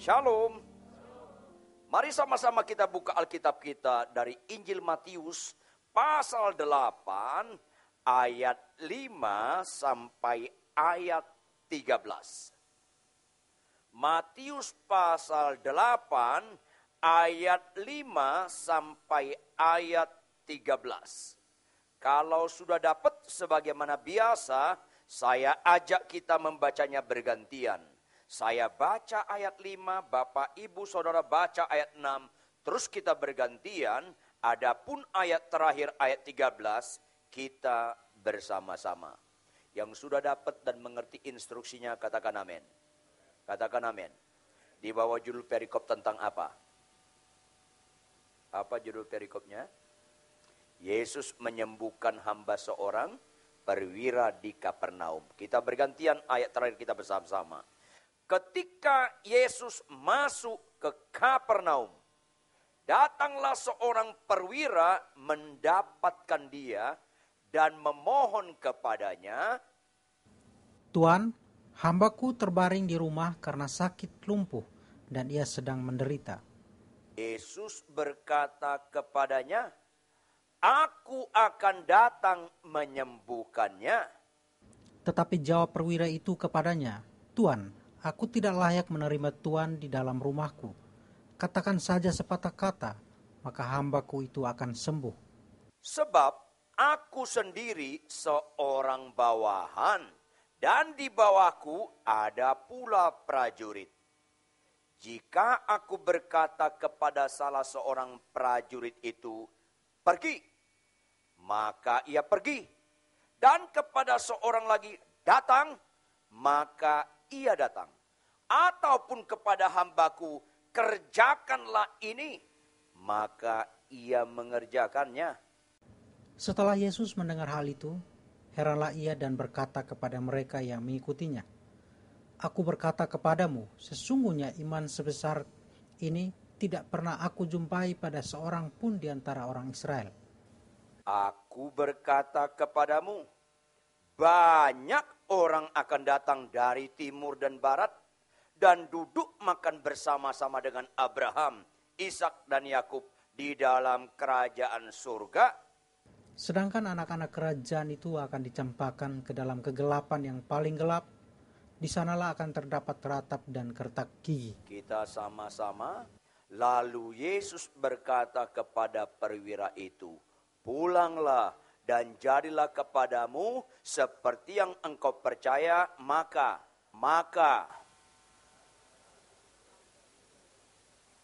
Shalom. Mari sama-sama kita buka Alkitab kita dari Injil Matius pasal 8 ayat 5 sampai ayat 13. Matius pasal 8 ayat 5 sampai ayat 13. Kalau sudah dapat sebagaimana biasa, saya ajak kita membacanya bergantian. Saya baca ayat 5, Bapak, Ibu, Saudara baca ayat 6, terus kita bergantian, adapun ayat terakhir ayat 13, kita bersama-sama. Yang sudah dapat dan mengerti instruksinya, katakan amin. Katakan amin. Di bawah judul perikop tentang apa? Apa judul perikopnya? Yesus menyembuhkan hamba seorang perwira di Kapernaum. Kita bergantian ayat terakhir kita bersama-sama. Ketika Yesus masuk ke Kapernaum, datanglah seorang perwira mendapatkan dia dan memohon kepadanya, Tuan, hambaku terbaring di rumah karena sakit lumpuh dan ia sedang menderita. Yesus berkata kepadanya, Aku akan datang menyembuhkannya. Tetapi jawab perwira itu kepadanya, Tuan, aku tidak layak menerima Tuan di dalam rumahku. Katakan saja sepatah kata, maka hambaku itu akan sembuh. Sebab aku sendiri seorang bawahan, dan di bawahku ada pula prajurit. Jika aku berkata kepada salah seorang prajurit itu, pergi, maka ia pergi. Dan kepada seorang lagi, datang, maka ia datang. Ataupun kepada hambaku, kerjakanlah ini, maka ia mengerjakannya. Setelah Yesus mendengar hal itu, heranlah ia dan berkata kepada mereka yang mengikutinya, Aku berkata kepadamu, sesungguhnya iman sebesar ini tidak pernah aku jumpai pada seorang pun di antara orang Israel. Aku berkata kepadamu, banyak orang akan datang dari timur dan barat, dan duduk makan bersama-sama dengan Abraham, Ishak dan Yakub di dalam kerajaan surga. Sedangkan anak-anak kerajaan itu akan dicampakkan ke dalam kegelapan yang paling gelap. Di sanalah akan terdapat ratap dan kertak gigi. Kita sama-sama. Lalu Yesus berkata kepada perwira itu, pulanglah dan jadilah kepadamu seperti yang engkau percaya, maka.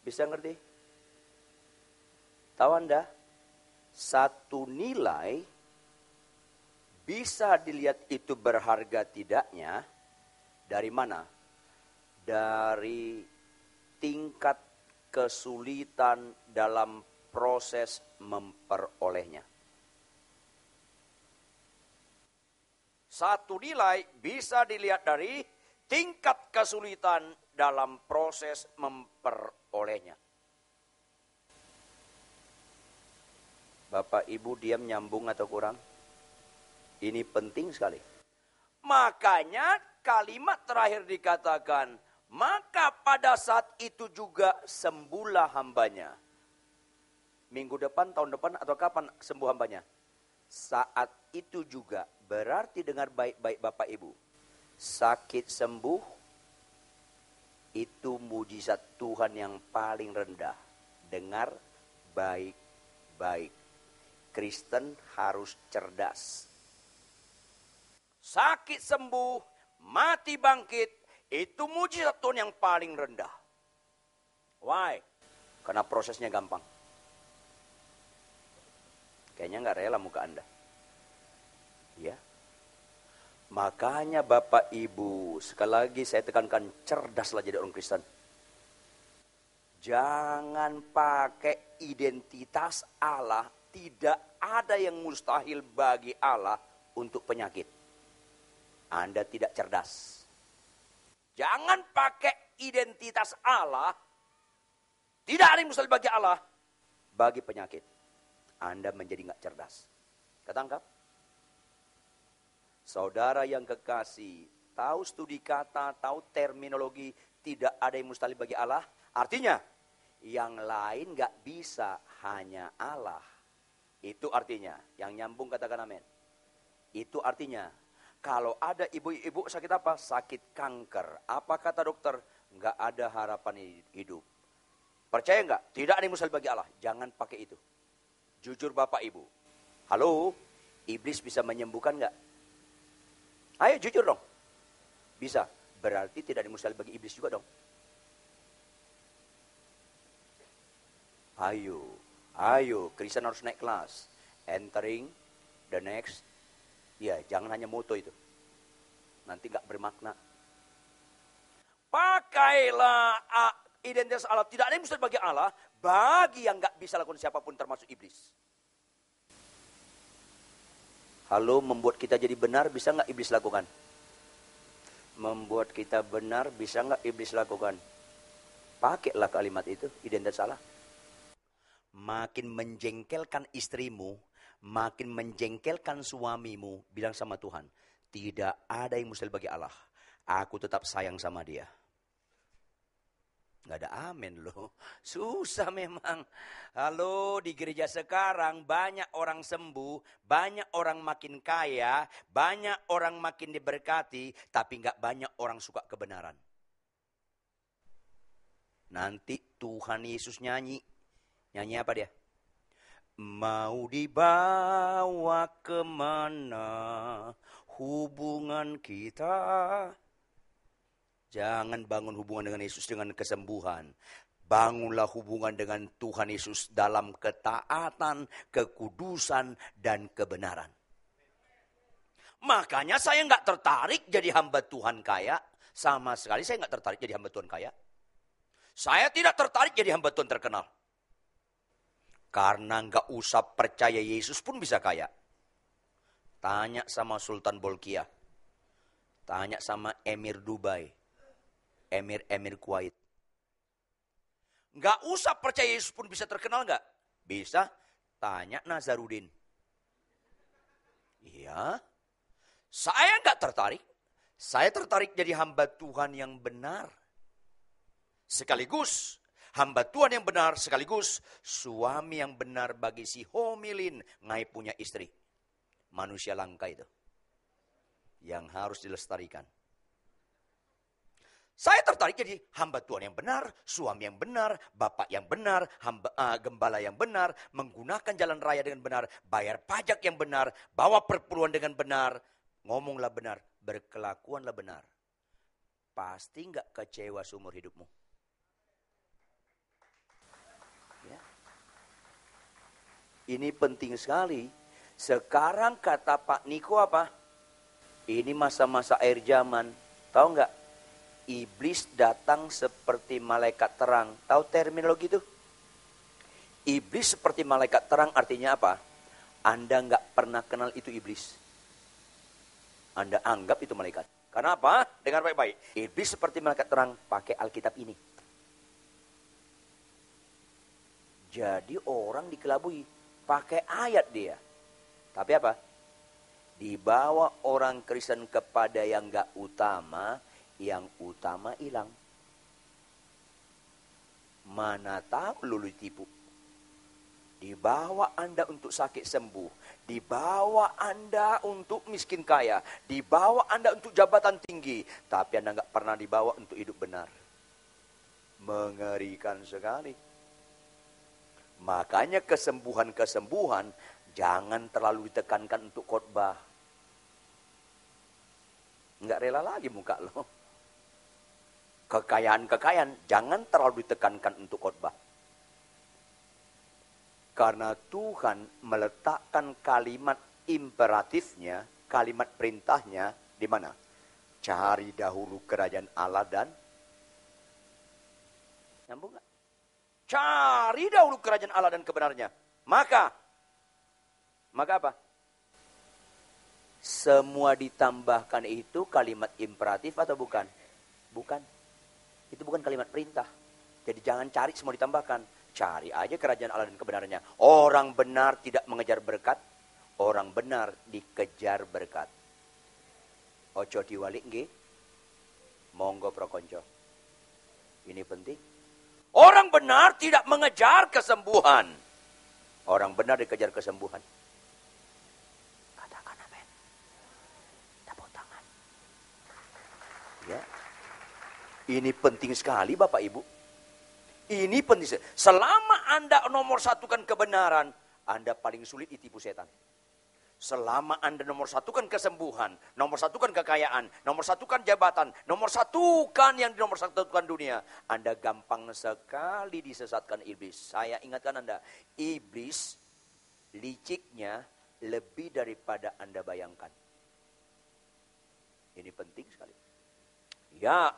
Bisa ngerti? Tahu Anda? Satu nilai bisa dilihat itu berharga tidaknya dari mana? Dari tingkat kesulitan dalam proses memperolehnya. Satu nilai bisa dilihat dari tingkat kesulitan dalam proses memperolehnya. Bapak Ibu diam nyambung atau kurang? Ini penting sekali. Makanya kalimat terakhir dikatakan, maka pada saat itu juga sembuhlah hambanya. Minggu depan, tahun depan atau kapan sembuh hambanya? Saat itu juga, berarti dengar baik-baik Bapak Ibu. Sakit sembuh, itu mujizat Tuhan yang paling rendah. Dengar baik-baik. Kristen harus cerdas. Sakit sembuh, mati bangkit, itu mujizat Tuhan yang paling rendah. Why? Karena prosesnya gampang. Kayaknya nggak rela muka Anda. Ya. Makanya Bapak Ibu, sekali lagi saya tekankan, cerdaslah jadi orang Kristen. Jangan pakai identitas Allah. Tidak ada yang mustahil bagi Allah untuk penyakit. Anda tidak cerdas. Jangan pakai identitas Allah. Tidak ada yang mustahil bagi Allah. Bagi penyakit. Anda menjadi nggak cerdas. Ketangkap? Saudara yang kekasih, tahu studi kata, tahu terminologi, tidak ada yang mustahil bagi Allah. Artinya, yang lain gak bisa, hanya Allah. Itu artinya, yang nyambung katakan amin. Itu artinya, kalau ada ibu-ibu sakit apa? Sakit kanker. Apa kata dokter? Gak ada harapan hidup. Percaya gak? Tidak ada yang mustahil bagi Allah. Jangan pakai itu. Jujur Bapak Ibu. Halo, iblis bisa menyembuhkan gak? Ayo jujur dong. Bisa. Berarti tidak ada yang mustahil bagi iblis juga dong. Ayo, Kristen harus naik kelas. Entering the next. Ya, jangan hanya moto itu. Nanti gak bermakna. Pakailah identitas Allah. Tidak ada yang mustahil bagi Allah. Bagi yang gak bisa lakukan siapapun termasuk iblis. Halo, membuat kita jadi benar bisa gak iblis lakukan? Membuat kita benar bisa gak iblis lakukan? Pakailah kalimat itu, identitas Allah. Makin menjengkelkan istrimu, makin menjengkelkan suamimu, bilang sama Tuhan, tidak ada yang mustahil bagi Allah. Aku tetap sayang sama dia. Gak ada amin loh. Susah memang. Halo, di gereja sekarang banyak orang sembuh, banyak orang makin kaya, banyak orang makin diberkati, tapi gak banyak orang suka kebenaran. Nanti Tuhan Yesus nyanyi. Nyanyi apa dia? Mau dibawa kemana hubungan kita? Jangan bangun hubungan dengan Yesus dengan kesembuhan. Bangunlah hubungan dengan Tuhan Yesus dalam ketaatan, kekudusan, dan kebenaran. Makanya saya nggak tertarik jadi hamba Tuhan kaya. Sama sekali saya nggak tertarik jadi hamba Tuhan kaya. Saya tidak tertarik jadi hamba Tuhan terkenal. Karena nggak usah percaya Yesus pun bisa kaya. Tanya sama Sultan Bolkiah. Tanya sama Emir Dubai. Emir Kuwait. Nggak usah percaya Yesus pun bisa terkenal nggak? Bisa. Tanya Nazarudin. Iya. Saya nggak tertarik. Saya tertarik jadi hamba Tuhan yang benar. Sekaligus hamba Tuhan yang benar, sekaligus suami yang benar bagi si homilin ngai punya istri. Manusia langka itu. Yang harus dilestarikan. Saya tertarik jadi hamba Tuhan yang benar, suami yang benar, bapak yang benar, gembala yang benar, menggunakan jalan raya dengan benar, bayar pajak yang benar, bawa perpuluhan dengan benar, ngomonglah benar, berkelakuanlah benar. Pasti nggak kecewa seumur hidupmu. Ya. Ini penting sekali. Sekarang kata Pak Niko apa? Ini masa-masa akhir zaman. Tahu nggak? Iblis datang seperti malaikat terang. Tahu terminologi itu? Iblis seperti malaikat terang artinya apa? Anda nggak pernah kenal itu iblis. Anda anggap itu malaikat. Karena apa? Dengar baik-baik. Iblis seperti malaikat terang pakai Alkitab ini. Jadi orang dikelabui. Pakai ayat dia. Tapi apa? Dibawa orang Kristen kepada yang nggak utama. Yang utama hilang. Mana tahu lulu tipu. Dibawa Anda untuk sakit sembuh. Dibawa Anda untuk miskin kaya. Dibawa Anda untuk jabatan tinggi. Tapi Anda nggak pernah dibawa untuk hidup benar. Mengerikan sekali. Makanya kesembuhan-kesembuhan jangan terlalu ditekankan untuk khotbah. Nggak rela lagi muka lo. Kekayaan-kekayaan jangan terlalu ditekankan untuk khotbah. Karena Tuhan meletakkan kalimat imperatifnya, kalimat perintahnya di mana? Cari dahulu kerajaan Allah dan nyambung gak? Cari dahulu kerajaan Allah dan kebenarnya. Maka apa? Semua ditambahkan itu kalimat imperatif atau bukan? Bukan. Itu bukan kalimat perintah. Jadi jangan cari semua ditambahkan. Cari aja kerajaan Allah dan kebenarannya. Orang benar tidak mengejar berkat. Orang benar dikejar berkat. Ojo diwalik nggih. Monggo prokonco. Ini penting. Orang benar tidak mengejar kesembuhan. Orang benar dikejar kesembuhan. Katakan amin. Tepuk tangan. Ya. Ini penting sekali Bapak Ibu. Ini penting. Selama Anda nomor satukan kebenaran, Anda paling sulit ditipu setan. Selama Anda nomor satukan kesembuhan, nomor satukan kekayaan, nomor satukan jabatan, nomor satukan yang nomor satukan dunia, Anda gampang sekali disesatkan iblis. Saya ingatkan Anda, iblis liciknya lebih daripada Anda bayangkan. Ini penting sekali. Ya,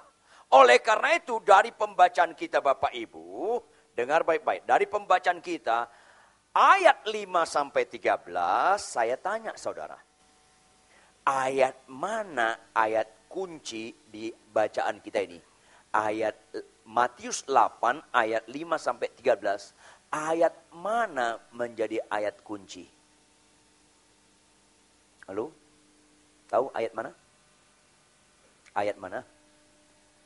oleh karena itu dari pembacaan kita Bapak Ibu, dengar baik-baik, dari pembacaan kita, ayat 5-13, saya tanya saudara. Ayat mana ayat kunci di bacaan kita ini? Ayat Matius 8 ayat 5-13. Ayat mana menjadi ayat kunci? Halo? Tahu ayat mana? Ayat mana?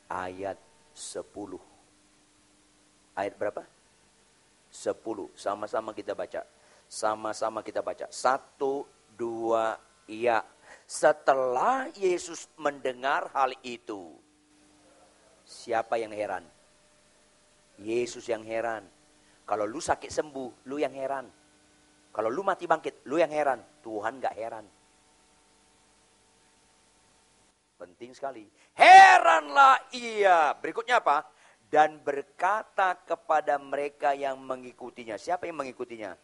Ayat 10. Ayat berapa? 10. Sama-sama kita baca. Sama-sama kita baca. 1, 2, ya. Setelah Yesus mendengar hal itu, siapa yang heran? Yesus yang heran. Kalau lu sakit sembuh, lu yang heran. Kalau lu mati bangkit, lu yang heran. Tuhan gak heran. Penting sekali. Heranlah ia. Berikutnya apa? Dan berkata kepada mereka yang mengikutinya. Siapa yang mengikutinya?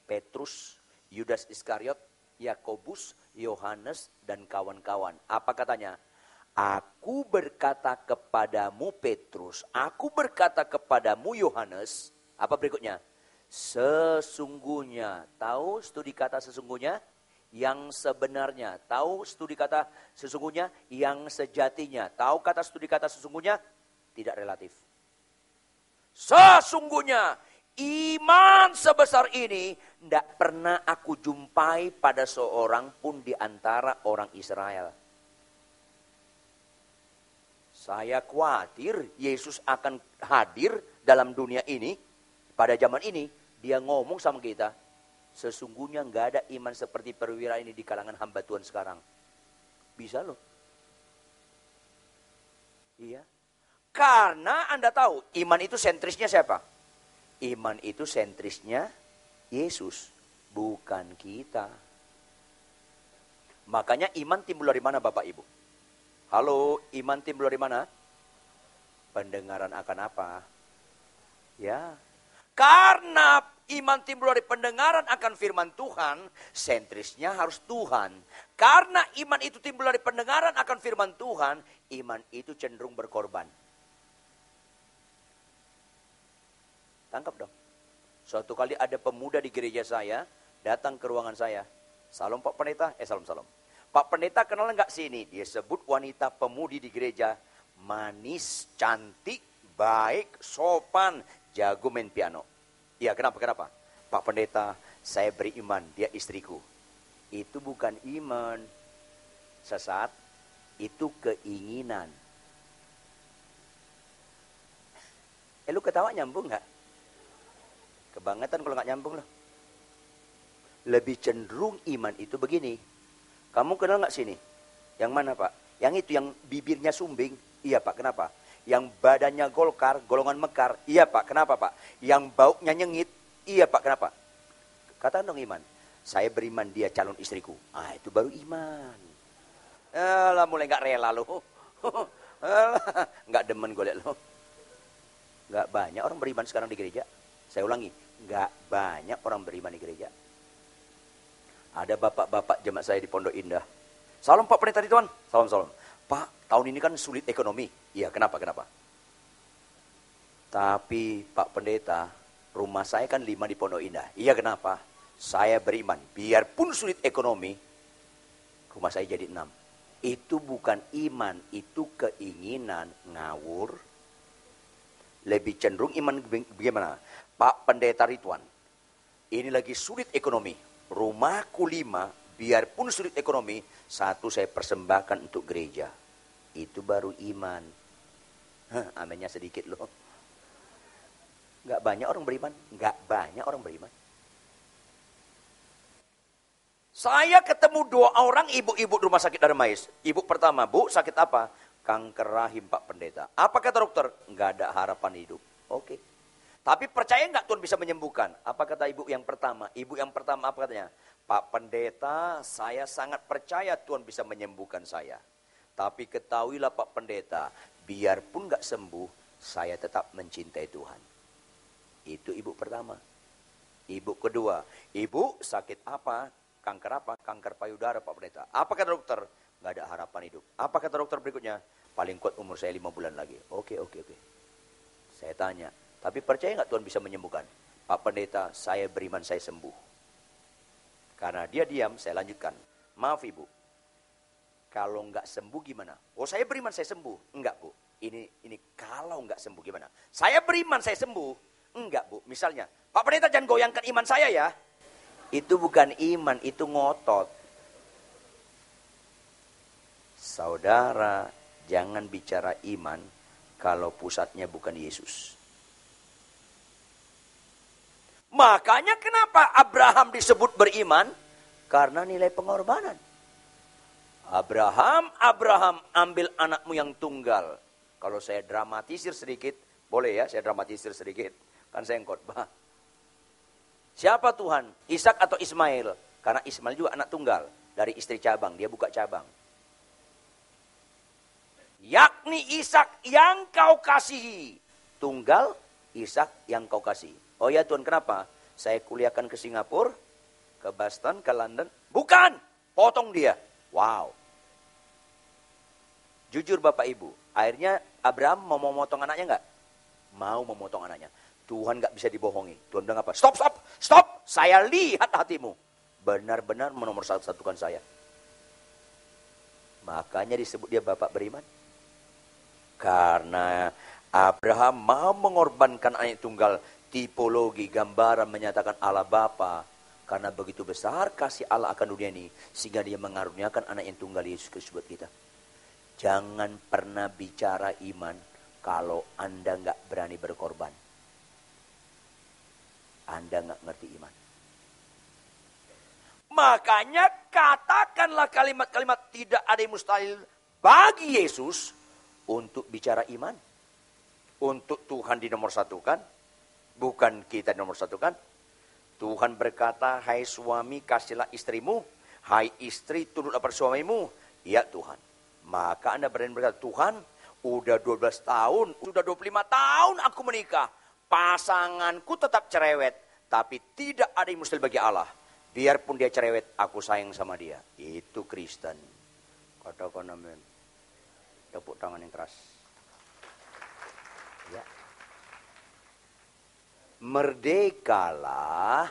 Petrus, Yudas Iskariot, Yakobus, Yohanes, dan kawan-kawan. Apa katanya? Aku berkata kepadamu Petrus, aku berkata kepadamu Yohanes. Apa berikutnya? Sesungguhnya. Tahu studi kata sesungguhnya? Yang sebenarnya. Tahu studi kata sesungguhnya? Yang sejatinya. Tahu kata studi kata sesungguhnya? Tidak relatif. Sesungguhnya iman sebesar ini tidak pernah aku jumpai pada seorang pun di antara orang Israel. Saya khawatir Yesus akan hadir dalam dunia ini. Pada zaman ini dia ngomong sama kita. Sesungguhnya nggak ada iman seperti perwira ini di kalangan hamba Tuhan sekarang. Bisa loh. Iya. Karena Anda tahu, iman itu sentrisnya siapa? Iman itu sentrisnya Yesus, bukan kita. Makanya iman timbul dari mana Bapak Ibu? Halo, iman timbul dari mana? Pendengaran akan apa? Ya. Karena iman timbul dari pendengaran akan firman Tuhan, sentrisnya harus Tuhan. Karena iman itu timbul dari pendengaran akan firman Tuhan, iman itu cenderung berkorban. Tangkap dong. Suatu kali ada pemuda di gereja saya, datang ke ruangan saya. Salam Pak Pendeta, salam. Pak Pendeta kenal nggak sini? Dia sebut wanita pemudi di gereja. Manis, cantik, baik, sopan, jago main piano. Iya, kenapa? Pak Pendeta, saya beriman, dia istriku. Itu bukan iman. Sesat, itu keinginan. Lu ketawa nyambung nggak? Kebangetan kalau nggak nyambung loh. Lebih cenderung iman itu begini. Kamu kenal nggak sini? Yang mana Pak? Yang itu yang bibirnya sumbing. Iya Pak, kenapa? Yang badannya golkar, golongan mekar. Iya Pak, kenapa Pak? Yang baunya nyengit. Iya Pak, kenapa? Kata dong iman. Saya beriman dia calon istriku. Ah itu baru iman. Alah mulai nggak rela loh. Nggak demen gue liat loh. Nggak banyak orang beriman sekarang di gereja. Saya ulangi, nggak banyak orang beriman di gereja. Ada bapak-bapak jemaat saya di Pondok Indah. Salam Pak Pendeta Ridwan. Salam. Pak, tahun ini kan sulit ekonomi. Iya, kenapa? Tapi Pak Pendeta, rumah saya kan 5 di Pondok Indah. Iya, kenapa? Saya beriman, biarpun sulit ekonomi, rumah saya jadi 6. Itu bukan iman, itu keinginan ngawur. Lebih cenderung iman bagaimana? Pak Pendeta Ridwan, ini lagi sulit ekonomi. Rumahku 5, biarpun sulit ekonomi, 1 saya persembahkan untuk gereja. Itu baru iman. Amennya sedikit loh. Nggak banyak orang beriman. Nggak banyak orang beriman. Saya ketemu 2 orang ibu-ibu rumah sakit Darmais. Ibu pertama, Bu, sakit apa? Kanker rahim, Pak Pendeta. Apa kata dokter? Nggak ada harapan hidup. Oke. Tapi percaya nggak Tuhan bisa menyembuhkan? Apa kata ibu yang pertama? Ibu yang pertama apa katanya? Pak Pendeta, saya sangat percaya Tuhan bisa menyembuhkan saya. Tapi ketahuilah Pak Pendeta, biarpun nggak sembuh, saya tetap mencintai Tuhan. Itu ibu pertama. Ibu kedua, ibu sakit apa? Kanker apa? Kanker payudara Pak Pendeta. Apa kata dokter? Nggak ada harapan hidup. Apa kata dokter berikutnya? Paling kuat umur saya 5 bulan lagi. Oke. Saya tanya, tapi percaya nggak Tuhan bisa menyembuhkan? Pak Pendeta, saya beriman saya sembuh. Karena dia diam, saya lanjutkan. Maaf ibu, kalau nggak sembuh gimana? Oh saya beriman saya sembuh. Enggak bu, ini kalau nggak sembuh gimana? Saya beriman saya sembuh. Enggak bu, misalnya, Pak Pendeta jangan goyangkan iman saya ya. Itu bukan iman, itu ngotot. Saudara, jangan bicara iman kalau pusatnya bukan Yesus. Makanya kenapa Abraham disebut beriman? Karena nilai pengorbanan. Abraham ambil anakmu yang tunggal. Kalau saya dramatisir sedikit, boleh ya saya dramatisir sedikit. Kan saya yang khotbah. Siapa Tuhan? Ishak atau Ismail? Karena Ismail juga anak tunggal. Dari istri cabang, dia buka cabang. Yakni Ishak yang kau kasihi. Tunggal, Ishak yang kau kasihi. Oh ya Tuhan, kenapa? Saya kuliahkan ke Singapura, ke Boston, ke London. Bukan, potong dia. Wow. Jujur Bapak Ibu, akhirnya Abraham mau memotong anaknya enggak? Mau memotong anaknya. Tuhan enggak bisa dibohongi. Tuhan bilang apa? Stop. Saya lihat hatimu. Benar-benar menomorsatukan saya. Makanya disebut dia Bapak beriman. Karena Abraham mau mengorbankan anak tunggal. Tipologi, gambaran menyatakan Allah Bapa. Karena begitu besar kasih Allah akan dunia ini. Sehingga dia mengaruniakan anak yang tunggal Yesus Kristus buat kita. Jangan pernah bicara iman kalau Anda nggak berani berkorban. Anda nggak ngerti iman. Makanya katakanlah kalimat-kalimat tidak ada yang mustahil bagi Yesus untuk bicara iman. Untuk Tuhan dinomorsatukan. Bukan kita dinomorsatukan. Tuhan berkata, hai suami kasihlah istrimu. Hai istri tunduklah pada suamimu. Ya Tuhan. Maka Anda berani berkata, Tuhan udah 12 tahun, sudah 25 tahun aku menikah. Pasanganku tetap cerewet. Tapi tidak ada yang mustahil bagi Allah. Biarpun dia cerewet, aku sayang sama dia. Itu Kristen. Katakan amin. Tepuk tangan yang keras. Ya. Merdekalah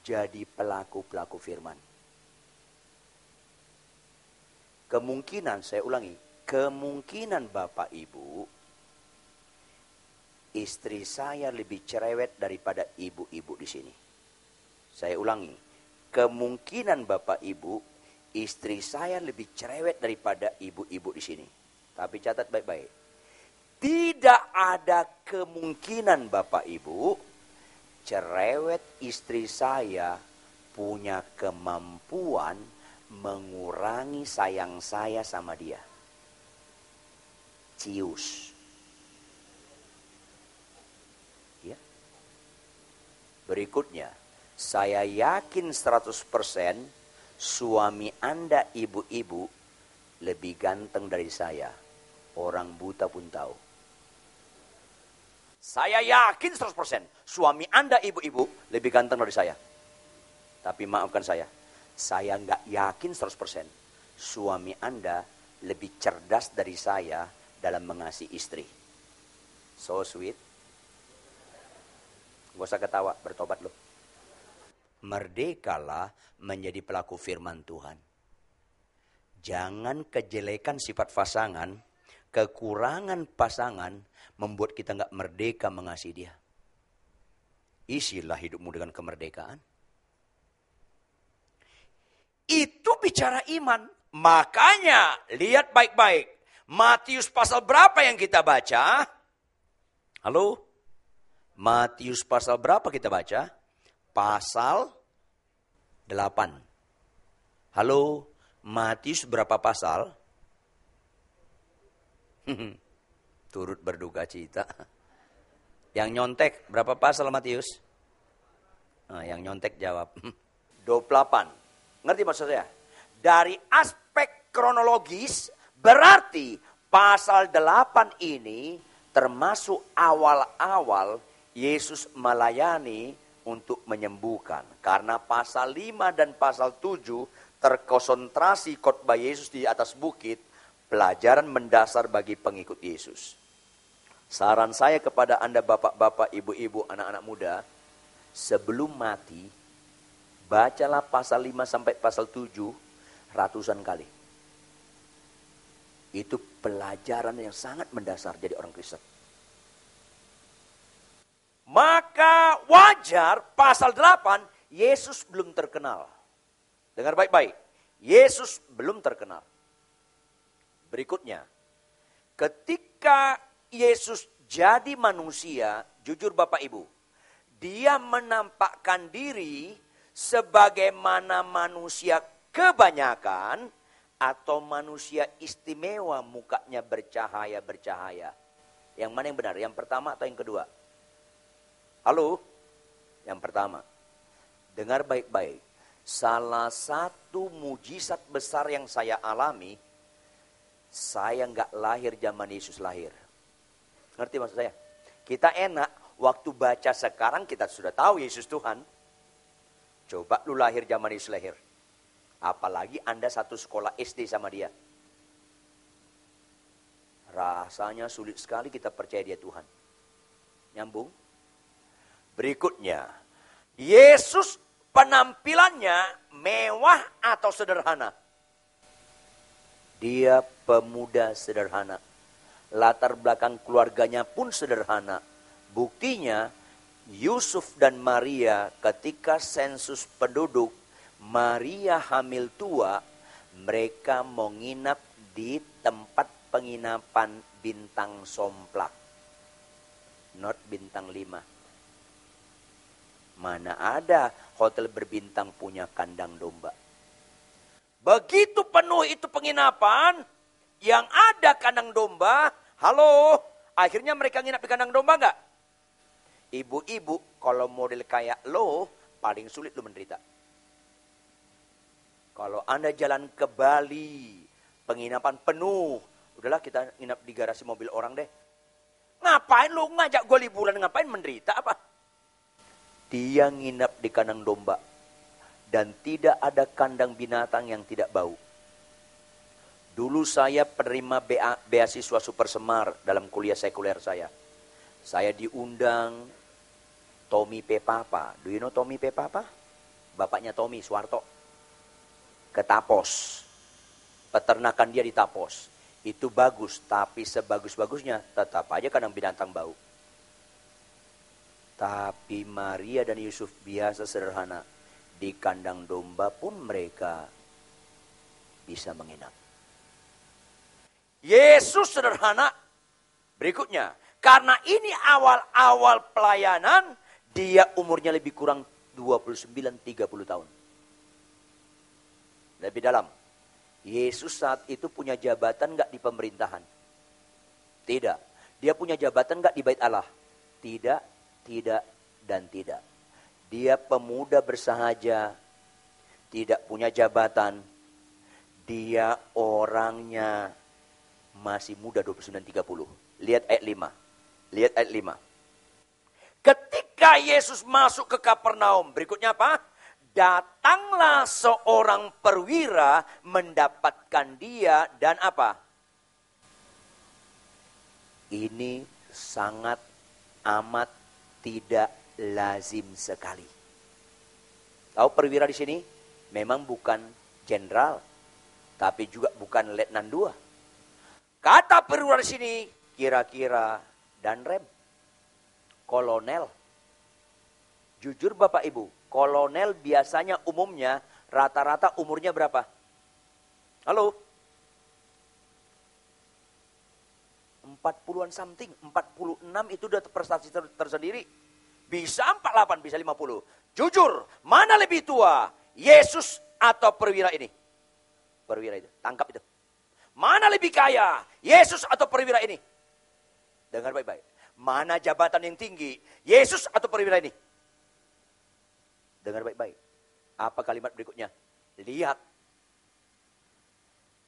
jadi pelaku-pelaku firman. Kemungkinan, saya ulangi, kemungkinan Bapak Ibu, istri saya lebih cerewet daripada ibu-ibu di sini. Saya ulangi, kemungkinan Bapak Ibu, istri saya lebih cerewet daripada ibu-ibu di sini. Tapi catat baik-baik. Tidak ada kemungkinan Bapak Ibu, cerewet istri saya punya kemampuan mengurangi sayang saya sama dia. Cius. Ya. Berikutnya, saya yakin 100% suami Anda ibu-ibu lebih ganteng dari saya. Orang buta pun tahu. Saya yakin 100% suami Anda ibu-ibu lebih ganteng dari saya. Tapi maafkan saya nggak yakin 100% suami Anda lebih cerdas dari saya dalam mengasihi istri. So sweet. Gak usah ketawa, bertobat loh. Merdekalah menjadi pelaku firman Tuhan. Jangan kejelekan sifat pasangan, kekurangan pasangan membuat kita nggak merdeka mengasihi dia. Isilah hidupmu dengan kemerdekaan. Itu bicara iman. Makanya lihat baik-baik. Matius pasal berapa yang kita baca? Halo? Matius pasal berapa kita baca? Pasal 8. Halo? Matius berapa pasal? Turut berduka cita. Yang nyontek berapa pasal Matius? Nah, yang nyontek jawab. 28. Ngerti maksud saya? Dari aspek kronologis berarti pasal 8 ini termasuk awal-awal Yesus melayani untuk menyembuhkan. Karena pasal 5 dan pasal 7 terkonsentrasi khotbah Yesus di atas bukit, pelajaran mendasar bagi pengikut Yesus. Saran saya kepada Anda bapak-bapak, ibu-ibu, anak-anak muda, sebelum mati, bacalah pasal 5 sampai pasal 7 ratusan kali. Itu pelajaran yang sangat mendasar jadi orang Kristen. Maka wajar pasal 8 Yesus belum terkenal. Dengar baik-baik. Yesus belum terkenal. Berikutnya. Ketika Yesus jadi manusia, jujur Bapak Ibu. Dia menampakkan diri sebagaimana manusia kebanyakan atau manusia istimewa mukanya bercahaya-bercahaya. Yang mana yang benar? Yang pertama atau yang kedua? Halo? Yang pertama. Dengar baik-baik. Salah satu mujizat besar yang saya alami, saya nggak lahir zaman Yesus lahir. Ngerti maksud saya? Kita enak, waktu baca sekarang kita sudah tahu Yesus Tuhan. Coba lu lahir zaman Yesus lahir. Apalagi Anda satu sekolah SD sama dia. Rasanya sulit sekali kita percaya dia Tuhan. Nyambung? Berikutnya, Yesus penampilannya mewah atau sederhana? Dia pemuda sederhana. Latar belakang keluarganya pun sederhana. Buktinya, Yusuf dan Maria ketika sensus penduduk, Maria hamil tua, mereka mau nginap di tempat penginapan bintang somplak. Not bintang 5. Mana ada hotel berbintang punya kandang domba. Begitu penuh itu penginapan, yang ada kandang domba, halo, akhirnya mereka nginap di kandang domba enggak? Ibu-ibu, kalau model kayak lo, paling sulit lo menderita. Kalau Anda jalan ke Bali, penginapan penuh, udahlah kita nginap di garasi mobil orang deh. Ngapain lo ngajak gue liburan, ngapain menderita apa? Dia nginap di kandang domba. Dan tidak ada kandang binatang yang tidak bau. Dulu saya penerima beasiswa Super Semar dalam kuliah sekuler saya. Saya diundang Tommy P. Papa. Do you know Tommy P. Papa? Bapaknya Tommy Suwarto. Ke Tapos. Peternakan dia di Tapos. Itu bagus, tapi sebagus-bagusnya tetap aja kandang binatang bau. Tapi Maria dan Yusuf biasa sederhana. Di kandang domba pun mereka bisa menginap. Yesus sederhana. Berikutnya. Karena ini awal-awal pelayanan. Dia umurnya lebih kurang 29-30 tahun. Lebih dalam. Yesus saat itu punya jabatan gak di pemerintahan? Tidak. Dia punya jabatan gak di bait Allah? Tidak. Tidak dan tidak. Dia pemuda bersahaja, tidak punya jabatan. Dia orangnya masih muda 29-30. Lihat ayat 5. Lihat ayat 5. Ketika Yesus masuk ke Kapernaum, berikutnya apa? Datanglah seorang perwira mendapatkan dia dan apa? Ini sangat amat tidak lazim sekali. Tahu perwira di sini memang bukan jenderal, tapi juga bukan letnan 2. Kata perwira di sini kira-kira dan rem, kolonel. Jujur Bapak Ibu, kolonel biasanya umumnya rata-rata umurnya berapa? Halo? 40-an something, 46 itu udah prestasi tersendiri. Bisa 48, bisa 50. Jujur, mana lebih tua? Yesus atau perwira ini? Perwira itu, tangkap itu. Mana lebih kaya? Yesus atau perwira ini? Dengar baik-baik. Mana jabatan yang tinggi? Yesus atau perwira ini? Dengar baik-baik. Apa kalimat berikutnya? Lihat.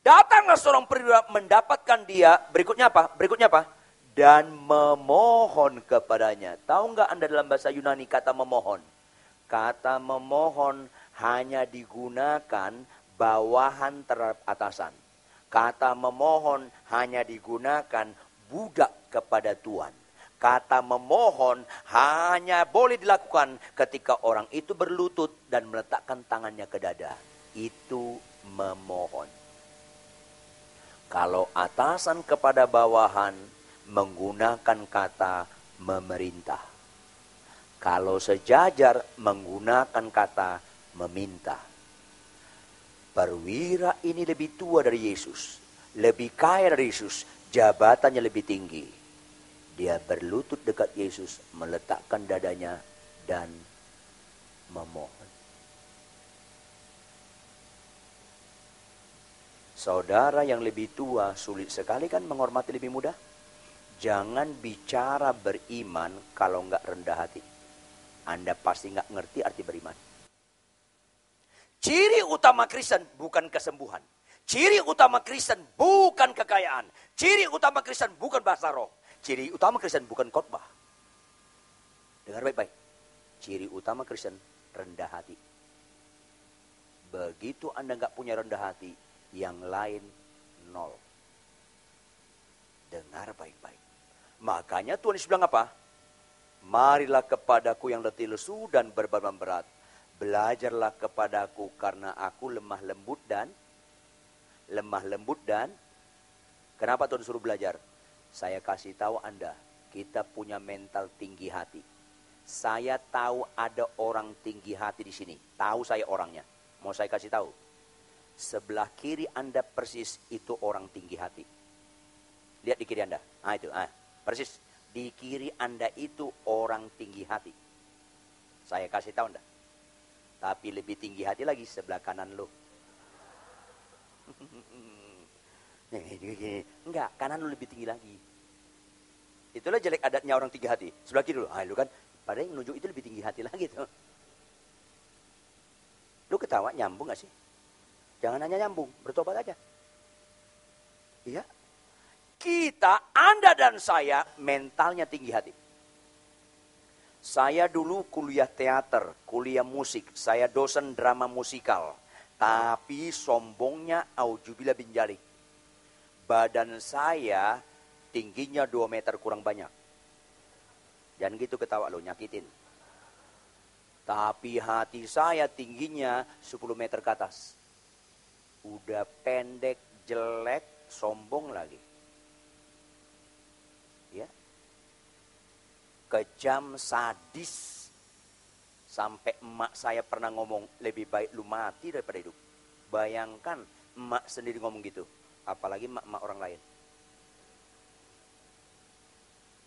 Datanglah seorang perwira mendapatkan dia. Berikutnya apa? Berikutnya apa? Dan memohon kepadanya. Tahu nggak Anda dalam bahasa Yunani kata memohon? Kata memohon hanya digunakan bawahan terhadap atasan. Kata memohon hanya digunakan budak kepada Tuhan. Kata memohon hanya boleh dilakukan ketika orang itu berlutut dan meletakkan tangannya ke dada. Itu memohon. Kalau atasan kepada bawahan menggunakan kata memerintah. Kalau sejajar menggunakan kata meminta. Perwira ini lebih tua dari Yesus. Lebih kaya dari Yesus. Jabatannya lebih tinggi. Dia berlutut dekat Yesus. Meletakkan dadanya dan memohon. Saudara yang lebih tua sulit sekali kan menghormati lebih muda. Jangan bicara beriman kalau nggak rendah hati. Anda pasti nggak ngerti arti beriman. Ciri utama Kristen bukan kesembuhan. Ciri utama Kristen bukan kekayaan. Ciri utama Kristen bukan bahasa roh. Ciri utama Kristen bukan khotbah. Dengar baik-baik. Ciri utama Kristen rendah hati. Begitu Anda nggak punya rendah hati, yang lain nol. Dengar baik-baik. Makanya Tuhan Yesus bilang apa? Marilah kepadaku yang letih lesu dan berbeban berat. Belajarlah kepadaku karena aku lemah lembut dan kenapa Tuhan suruh belajar? Saya kasih tahu Anda, kita punya mental tinggi hati. Saya tahu ada orang tinggi hati di sini. Tahu saya orangnya. Mau saya kasih tahu? Sebelah kiri Anda persis itu orang tinggi hati. Lihat di kiri Anda. Itu, persis. Di kiri Anda itu orang tinggi hati. Saya kasih tahu Anda. Tapi lebih tinggi hati lagi sebelah kanan lo. Enggak, kanan lo lebih tinggi lagi. Itulah jelek adatnya orang tinggi hati. Sebelah kiri lo. Lu kan, padahal yang nunjuk itu lebih tinggi hati lagi tuh. Lu ketawa nyambung gak sih? Jangan hanya nyambung, bertobat aja. Iya. Kita, Anda dan saya, mentalnya tinggi hati. Saya dulu kuliah teater, kuliah musik. Saya dosen drama musikal. Tapi sombongnya aujubillah bin jalik. Badan saya tingginya 2 meter kurang banyak. Jangan gitu ketawa lo, nyakitin. Tapi hati saya tingginya 10 meter ke atas. Udah pendek, jelek, sombong lagi. Ya. Kejam, sadis. Sampai emak saya pernah ngomong, lebih baik lu mati daripada hidup. Bayangkan emak sendiri ngomong gitu. Apalagi emak orang lain.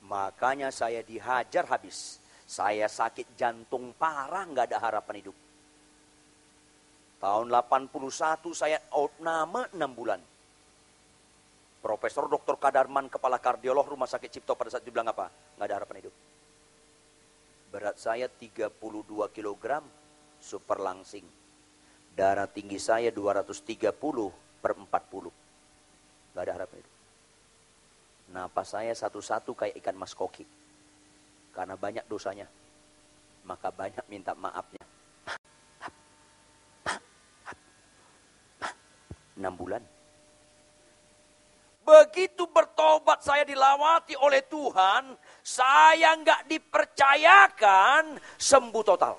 Makanya saya dihajar habis. Saya sakit jantung parah, nggak ada harapan hidup. Tahun 81 saya out nama 6 bulan. Profesor Dr. Kadarman, kepala kardiolog Rumah Sakit Cipto pada saat itu bilang apa? Nggak ada harapan hidup. Berat saya 32 kg, super langsing. Darah tinggi saya 230/40. Nggak ada harapan hidup. Napas saya satu-satu kayak ikan mas koki. Karena banyak dosanya. Maka banyak minta maafnya. 6 bulan. Begitu bertobat saya dilawati oleh Tuhan, saya nggak dipercayakan sembuh total.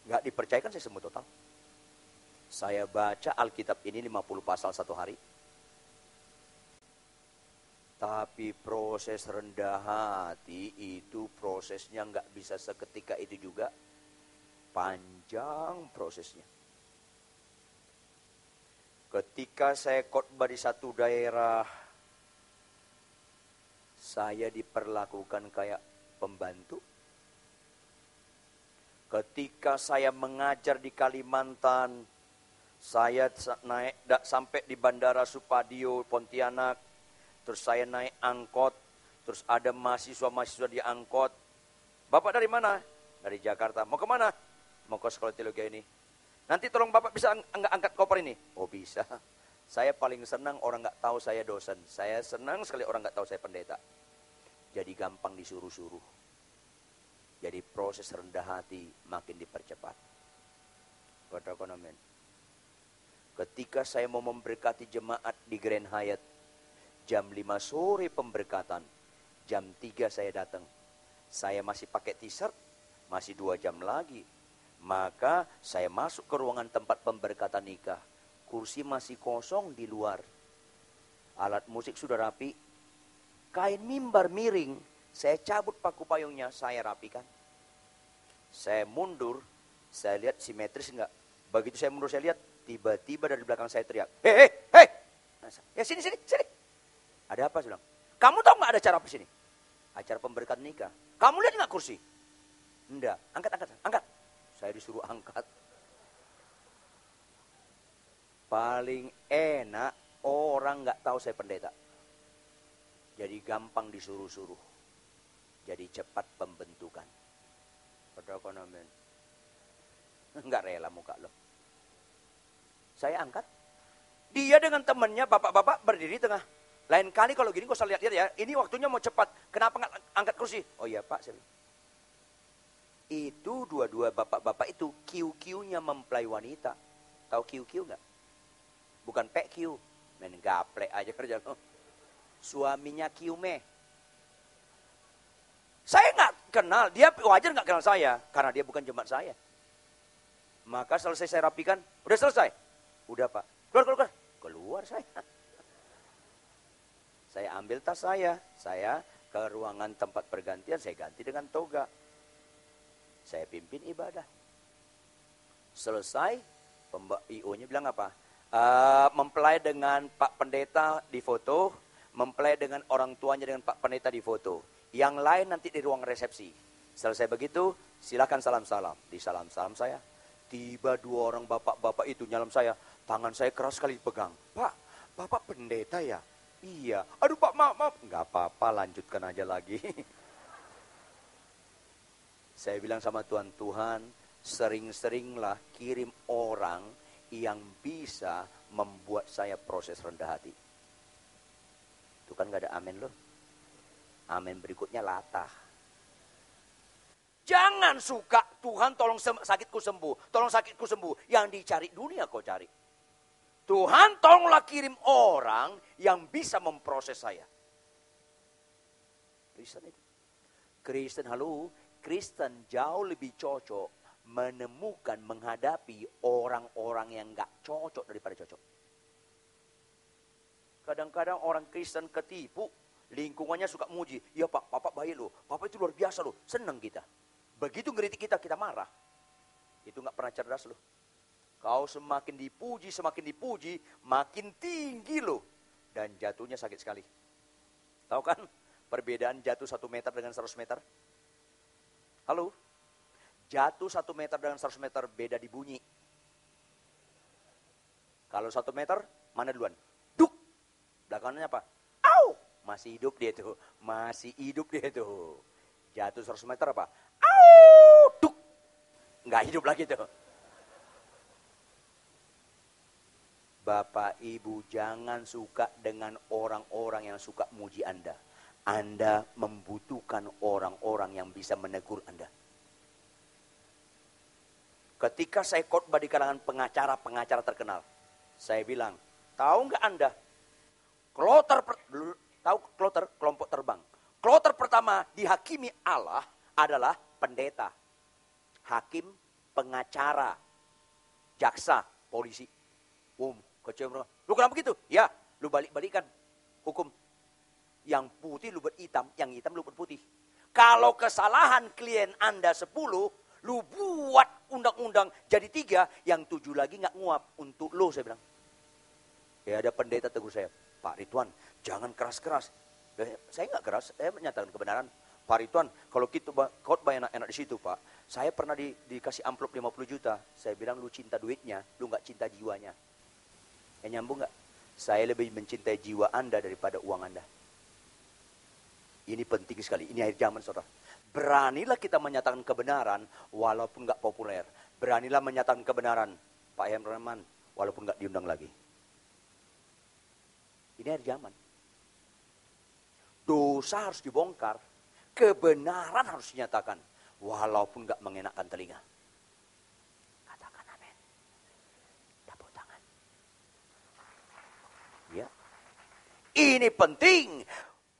Nggak dipercayakan saya sembuh total. Saya baca Alkitab ini 50 pasal satu hari. Tapi proses rendah hati itu prosesnya nggak bisa seketika itu juga. Panjang prosesnya. Ketika saya khotbah di satu daerah, saya diperlakukan kayak pembantu. Ketika saya mengajar di Kalimantan, saya naik sampai di Bandara Supadio, Pontianak, terus saya naik angkot, terus ada mahasiswa-mahasiswa di angkot. Bapak dari mana? Dari Jakarta. Mau kemana? Mau ke sekolah teologi ini. Nanti tolong Bapak bisa angkat koper ini. Oh bisa. Saya paling senang orang nggak tahu saya dosen. Saya senang sekali orang nggak tahu saya pendeta. Jadi gampang disuruh-suruh. Jadi proses rendah hati makin dipercepat. Katakan amin. Ketika saya mau memberkati jemaat di Grand Hyatt, jam 5 sore pemberkatan, jam 3 saya datang. Saya masih pakai t-shirt, masih 2 jam lagi. Maka saya masuk ke ruangan tempat pemberkatan nikah. Kursi masih kosong di luar. Alat musik sudah rapi. Kain mimbar miring, saya cabut paku payungnya, saya rapikan. Saya mundur, saya lihat simetris enggak. Begitu saya mundur, saya lihat, tiba-tiba dari belakang saya teriak, hei, hei, hei. Ya sini. Ada apa? Saya bilang, kamu tahu nggak ada acara apa sini? Acara pemberkatan nikah. Kamu lihat nggak kursi? Enggak, angkat. Saya disuruh angkat. Paling enak orang nggak tahu saya pendeta. Jadi gampang disuruh-suruh. Jadi cepat pembentukan. Katakan amin. Nggak rela muka lo. Saya angkat. Dia dengan temannya bapak-bapak berdiri tengah. Lain kali kalau gini kau usah lihat-lihat ya. Ini waktunya mau cepat. Kenapa nggak angkat kursi? Oh iya Pak. Saya bilang. Itu dua-dua bapak-bapak itu QQ-nya mempelai wanita. Tahu QQ nggak? Bukan PQ. Main gaplek aja kerja lo. Suaminya Qme. Saya nggak kenal. Dia wajar nggak kenal saya. Karena dia bukan jemaat saya. Maka selesai saya rapikan. Udah selesai? Udah Pak. Keluar. Keluar saya. Saya ambil tas saya. Saya ke ruangan tempat pergantian. Saya ganti dengan toga. Saya pimpin ibadah. Selesai, IO-nya bilang apa? Mempelai dengan Pak Pendeta di foto, mempelai dengan orang tuanya dengan Pak Pendeta di foto. Yang lain nanti di ruang resepsi. Selesai begitu, silakan salam-salam. Di salam-salam saya, tiba 2 orang bapak-bapak itu nyalam saya. Tangan saya keras sekali pegang. Pak, Bapak pendeta ya? Iya. Aduh Pak, maaf. Enggak apa-apa, lanjutkan aja lagi. Saya bilang sama Tuhan, sering-seringlah kirim orang yang bisa membuat saya proses rendah hati. Itu kan gak ada amin loh. Amin berikutnya latah. Jangan suka Tuhan tolong sakitku sembuh. Tolong sakitku sembuh. Yang dicari dunia kau cari. Tuhan tolonglah kirim orang yang bisa memproses saya. Kristen jauh lebih cocok menemukan, menghadapi orang-orang yang gak cocok daripada cocok. Kadang-kadang orang Kristen ketipu, lingkungannya suka muji. Ya Pak, Bapak baik loh, Bapak itu luar biasa loh, senang kita. Begitu ngeritik kita marah. Itu gak pernah cerdas loh. Kau semakin dipuji, makin tinggi loh. Dan jatuhnya sakit sekali. Tahu kan perbedaan jatuh 1 meter dengan 100 meter? Halo? Jatuh 1 meter dengan 100 meter beda di bunyi. Kalau 1 meter, mana duluan? Duk! Belakangnya apa? Au! Masih hidup dia tuh. Jatuh 100 meter apa? Au! Duk! Nggak hidup lagi tuh. Bapak Ibu jangan suka dengan orang-orang yang suka muji Anda. Anda membutuhkan orang-orang yang bisa menegur Anda. Ketika saya khotbah di kalangan pengacara terkenal, saya bilang, tahu nggak Anda? Tahu kloter, kelompok terbang. Kloter pertama dihakimi Allah adalah pendeta, hakim, pengacara, jaksa, polisi. Kecewa. Lu kenapa begitu? Ya, lu balik-balikan hukum. Yang putih lu berhitam, yang hitam lu berputih. Kalau kesalahan klien Anda 10, lu buat undang-undang jadi 3, yang 7 lagi nggak nguap untuk lu, saya bilang. Ya ada pendeta tegur saya, Pak Ridwan, jangan keras-keras. Saya nggak keras, saya menyatakan kebenaran. Pak Ridwan, kalau kita khotbah enak-enak di situ Pak, saya pernah dikasih amplop 50 juta. Saya bilang lu cinta duitnya, lu nggak cinta jiwanya. Nyambung nggak? Saya lebih mencintai jiwa Anda daripada uang Anda. Ini penting sekali, ini akhir zaman saudara. Beranilah kita menyatakan kebenaran walaupun nggak populer. Beranilah menyatakan kebenaran, Pak Herman, walaupun nggak diundang lagi. Ini akhir zaman. Dosa harus dibongkar, kebenaran harus dinyatakan, walaupun nggak mengenakan telinga. Katakan amin. Tepuk tangan. Ya. Ini penting.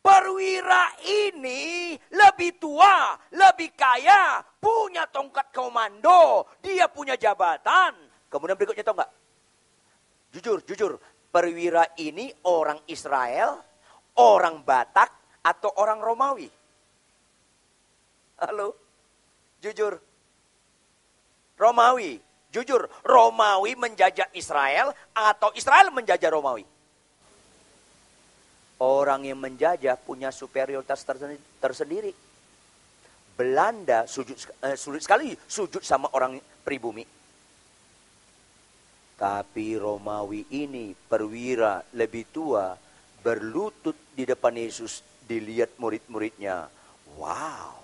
Perwira ini lebih tua, lebih kaya, punya tongkat komando, dia punya jabatan. Kemudian berikutnya tahu nggak? Jujur, perwira ini orang Israel, orang Batak, atau orang Romawi? Halo? Jujur. Romawi. Jujur, Romawi menjajah Israel atau Israel menjajah Romawi? Orang yang menjajah punya superioritas tersendiri. Belanda sulit sekali sujud sama orang pribumi. Tapi Romawi ini perwira lebih tua berlutut di depan Yesus, dilihat murid-muridnya. Wow.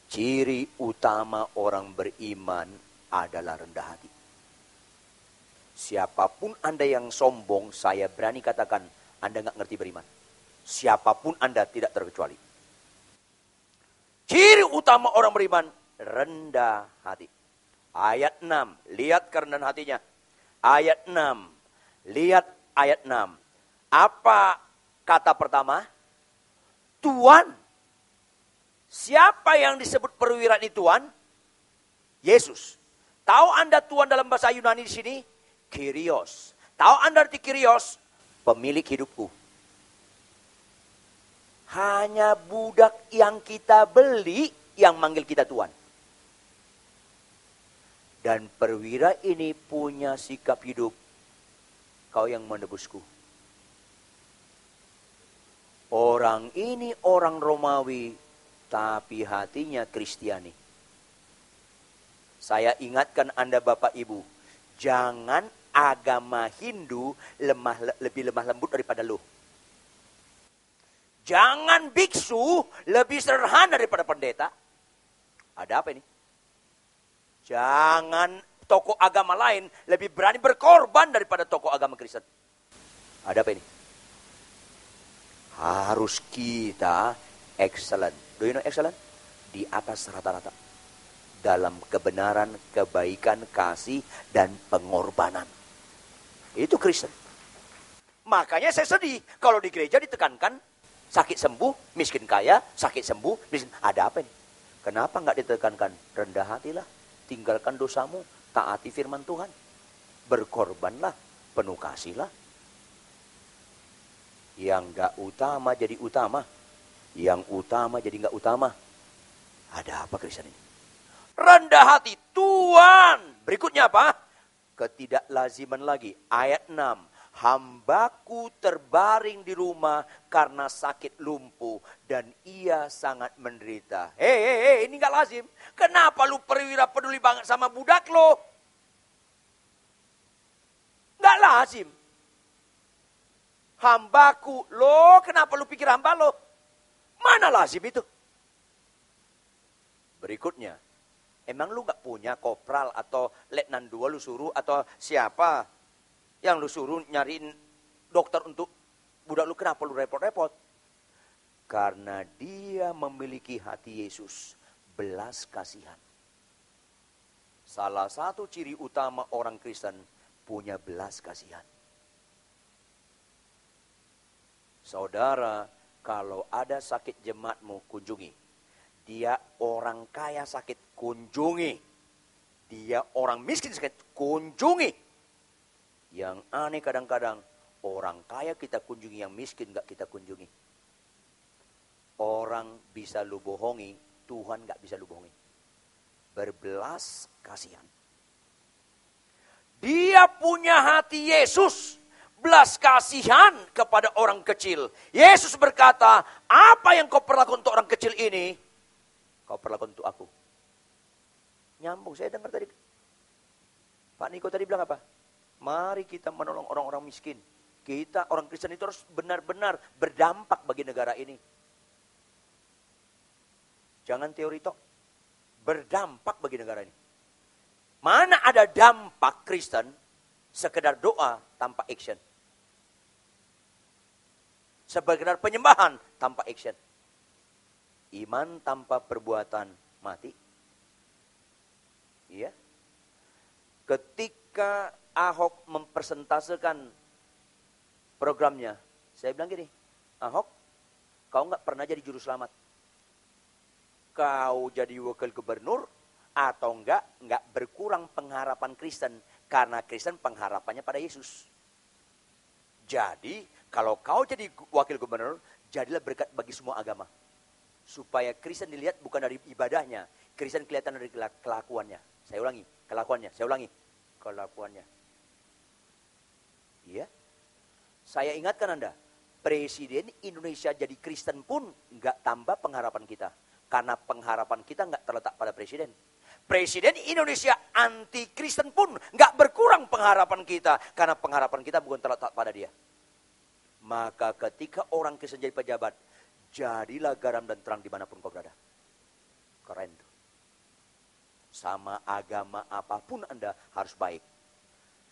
Ciri utama orang beriman adalah rendah hati. Siapapun Anda yang sombong, saya berani katakan Anda nggak ngerti beriman. Siapapun Anda tidak terkecuali. Ciri utama orang beriman, rendah hati. Ayat 6, lihat kerendahan hatinya. Ayat 6, lihat ayat 6. Apa kata pertama? Tuan. Siapa yang disebut perwira ini Tuan? Yesus. Tahu Anda Tuan dalam bahasa Yunani di sini? Kyrios. Tahu Anda arti Kyrios? Pemilik hidupku. Hanya budak yang kita beli yang manggil kita Tuan. Dan perwira ini punya sikap hidup. Kau yang menebusku. Orang ini orang Romawi, tapi hatinya Kristiani. Saya ingatkan Anda Bapak Ibu, jangan agama Hindu lebih lemah lembut daripada lu. Jangan biksu lebih sederhana daripada pendeta. Ada apa ini? Jangan tokoh agama lain lebih berani berkorban daripada tokoh agama Kristen. Ada apa ini? Harus kita excellent. Do you know excellent? Di atas rata-rata. Dalam kebenaran, kebaikan, kasih, dan pengorbanan. Itu Kristen. Makanya saya sedih kalau di gereja ditekankan sakit sembuh, miskin kaya, sakit sembuh, miskin. Ada apa ini? Kenapa nggak ditekankan? Rendah hatilah, tinggalkan dosamu, taati firman Tuhan. Berkorbanlah, penuh kasihlah. Yang nggak utama jadi utama. Yang utama jadi nggak utama. Ada apa Kristen ini? Rendah hati, Tuhan. Berikutnya apa? Ketidaklaziman lagi. Ayat 6. Hambaku terbaring di rumah karena sakit lumpuh. Dan ia sangat menderita. Hei, ini gak lazim. Kenapa lu perwira peduli banget sama budak lo? Gak lazim. Hambaku, lo kenapa lu pikir hamba lo? Mana lazim itu? Berikutnya. Emang lu gak punya kopral atau letnan 2 lu suruh atau siapa yang lu suruh nyariin dokter untuk budak lu? Kenapa lu repot-repot? Karena dia memiliki hati Yesus, belas kasihan. Salah satu ciri utama orang Kristen punya belas kasihan. Saudara, kalau ada sakit jemaatmu, kunjungi. Dia orang kaya sakit, kunjungi. Dia orang miskin sakit, kunjungi. Yang aneh kadang-kadang, orang kaya kita kunjungi, yang miskin gak kita kunjungi. Orang bisa lu bohongi, Tuhan gak bisa lu bohongi. Berbelas kasihan. Dia punya hati Yesus. Belas kasihan kepada orang kecil. Yesus berkata, apa yang kau perlakukan untuk orang kecil ini, kau perlakukan untuk aku. Nyambung, saya dengar tadi. Pak Niko tadi bilang apa? Mari kita menolong orang-orang miskin. Kita orang Kristen itu harus benar-benar berdampak bagi negara ini. Jangan teori tok. Berdampak bagi negara ini. Mana ada dampak Kristen sekedar doa tanpa action. Sekedar penyembahan tanpa action. Iman tanpa perbuatan mati. Iya. Ketika Ahok mempresentasekan programnya, saya bilang gini, Ahok, kau nggak pernah jadi juru selamat. Kau jadi wakil gubernur atau nggak berkurang pengharapan Kristen karena Kristen pengharapannya pada Yesus. Jadi kalau kau jadi wakil gubernur, jadilah berkat bagi semua agama. Supaya Kristen dilihat bukan dari ibadahnya, Kristen kelihatan dari kelakuannya. Saya ulangi, kelakuannya. Saya ulangi, kelakuannya. Iya. Saya ingatkan Anda, Presiden Indonesia jadi Kristen pun nggak tambah pengharapan kita. Karena pengharapan kita nggak terletak pada Presiden. Presiden Indonesia anti Kristen pun nggak berkurang pengharapan kita. Karena pengharapan kita bukan terletak pada dia. Maka ketika orang Kristen jadi pejabat, jadilah garam dan terang dimanapun kau berada. Keren tuh. Sama agama apapun Anda harus baik.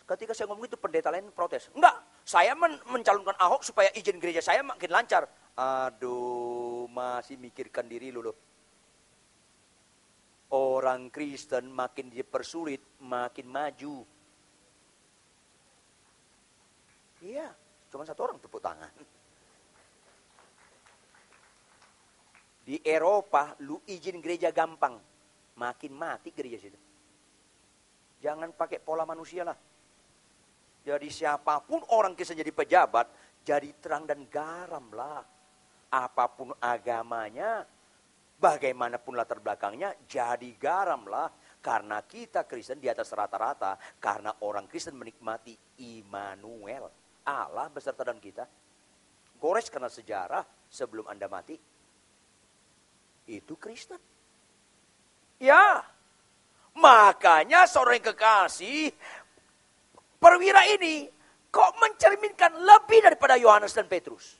Ketika saya ngomong itu pendeta lain protes. Enggak, saya mencalonkan Ahok supaya izin gereja saya makin lancar. Aduh, masih mikirkan diri lu loh. Orang Kristen makin dipersulit, makin maju. Iya, cuma satu orang tepuk tangan. Di Eropa, lu izin gereja gampang. Makin mati gereja situ. Jangan pakai pola manusia lah. Jadi siapapun orang Kristen jadi pejabat, jadi terang dan garam lah. Apapun agamanya, bagaimanapun latar belakangnya, jadi garam lah. Karena kita Kristen di atas rata-rata, karena orang Kristen menikmati Immanuel. Allah beserta dengan kita. Gores karena sejarah sebelum Anda mati. Itu Kristen. Ya, makanya seorang yang kekasih, perwira ini kok mencerminkan lebih daripada Yohanes dan Petrus.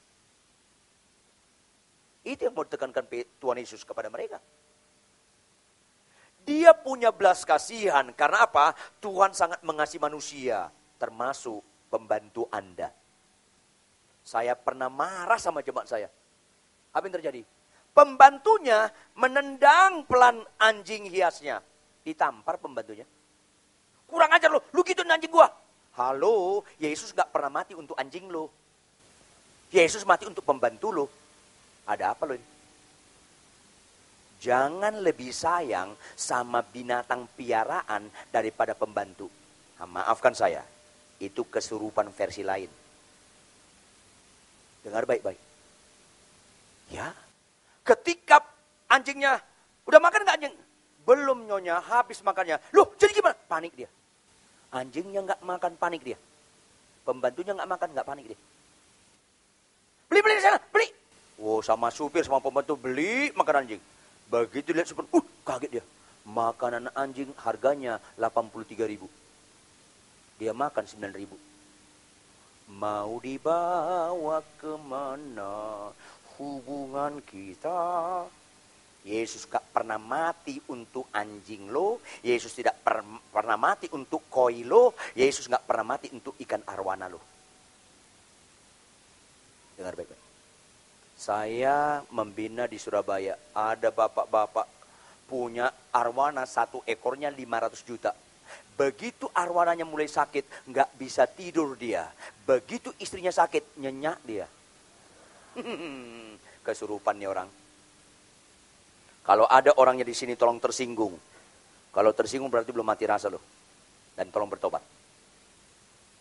Itu yang mau ditekankan Tuhan Yesus kepada mereka. Dia punya belas kasihan. Karena apa? Tuhan sangat mengasihi manusia. Termasuk pembantu Anda. Saya pernah marah sama jemaat saya. Apa yang terjadi? Pembantunya menendang pelan anjing hiasnya. Ditampar pembantunya. Kurang ajar lo, lu gituin anjing gua. Halo, Yesus gak pernah mati untuk anjing lo. Yesus mati untuk pembantu lo. Ada apa lo ini? Jangan lebih sayang sama binatang piaraan daripada pembantu. Nah, maafkan saya, itu kesurupan versi lain. Dengar baik-baik. Ya, ketika anjingnya, udah makan gak anjing? Belum nyonya, habis makannya. Loh, jadi gimana? Panik dia. Anjingnya gak makan, panik dia. Pembantunya gak makan, gak panik dia. Beli di sana, beli. Oh, sama supir, sama pembantu beli makanan anjing. Begitu lihat supir, kaget dia. Makanan anjing harganya 83.000. Dia makan 9.000. Mau dibawa kemana hubungan kita? Yesus gak pernah mati untuk anjing lo. Yesus tidak pernah mati untuk koi lo. Yesus gak pernah mati untuk ikan arwana lo. Dengar baik-baik. Saya membina di Surabaya. Ada bapak-bapak punya arwana, satu ekornya 500 juta. Begitu arwananya mulai sakit, gak bisa tidur dia. Begitu istrinya sakit, nyenyak dia. Kesurupan nih orang. Kalau ada orangnya di sini tolong tersinggung. Kalau tersinggung berarti belum mati rasa loh. Dan tolong bertobat.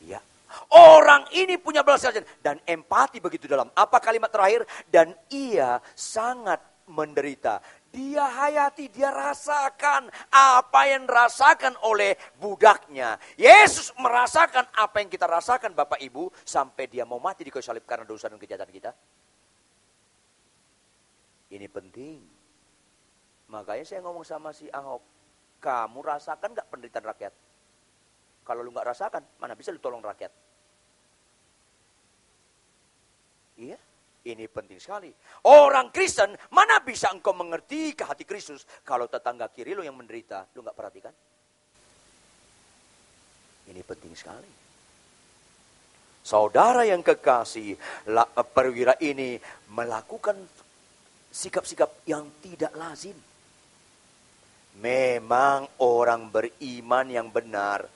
Ya. Orang ini punya belas kasihan dan empati begitu dalam. Apa kalimat terakhir? Dan ia sangat menderita. Dia hayati, dia rasakan apa yang dirasakan oleh budaknya. Yesus merasakan apa yang kita rasakan Bapak Ibu, sampai dia mau mati di kayu salib karena dosa dan kejahatan kita. Ini penting. Makanya saya ngomong sama si Ahok, kamu rasakan gak penderitaan rakyat? Kalau lu gak rasakan, mana bisa lu tolong rakyat? Iya. Ini penting sekali. Orang Kristen, mana bisa engkau mengerti ke hati Kristus kalau tetangga kiri lo yang menderita, lo nggak perhatikan? Ini penting sekali. Saudara yang kekasih, perwira ini melakukan sikap-sikap yang tidak lazim. Memang orang beriman yang benar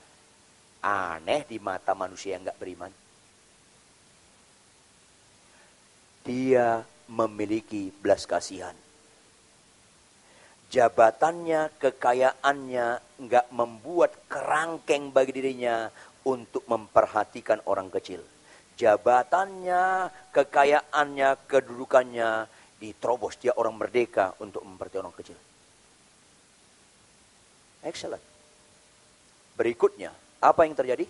aneh di mata manusia yang nggak beriman. Dia memiliki belas kasihan. Jabatannya, kekayaannya enggak membuat kerangkeng bagi dirinya untuk memperhatikan orang kecil. Jabatannya, kekayaannya, kedudukannya diterobos. Dia orang merdeka untuk memperhatikan orang kecil. Excellent. Berikutnya, apa yang terjadi?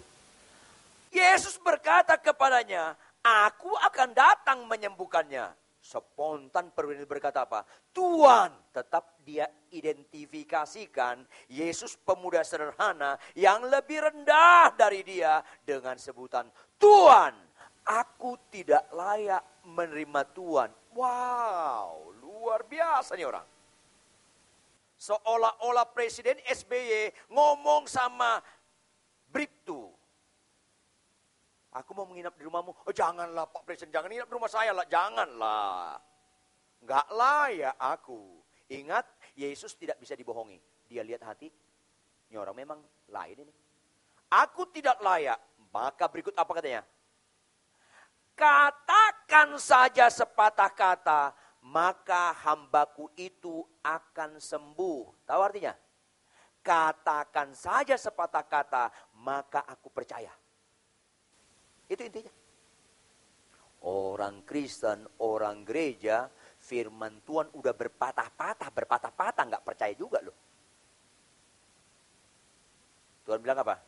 Yesus berkata kepadanya, aku akan datang menyembuhkannya. Spontan perwira berkata apa? Tuhan. Tetap dia identifikasikan Yesus pemuda sederhana yang lebih rendah dari dia dengan sebutan Tuhan. Aku tidak layak menerima Tuhan. Wow, luar biasa nih orang. Seolah-olah Presiden SBY ngomong sama Bribtu. Aku mau menginap di rumahmu. Oh janganlah Pak Presiden, jangan menginap di rumah saya lah. Janganlah. Enggak layak aku. Ingat, Yesus tidak bisa dibohongi. Dia lihat hati. Ini orang memang lain ini. Aku tidak layak. Maka berikut apa katanya? Katakan saja sepatah kata, maka hambaku itu akan sembuh. Tahu artinya? Katakan saja sepatah kata, maka aku percaya. Itu intinya. Orang Kristen, orang gereja, firman Tuhan udah berpatah-patah, nggak percaya juga loh. Tuhan bilang apa?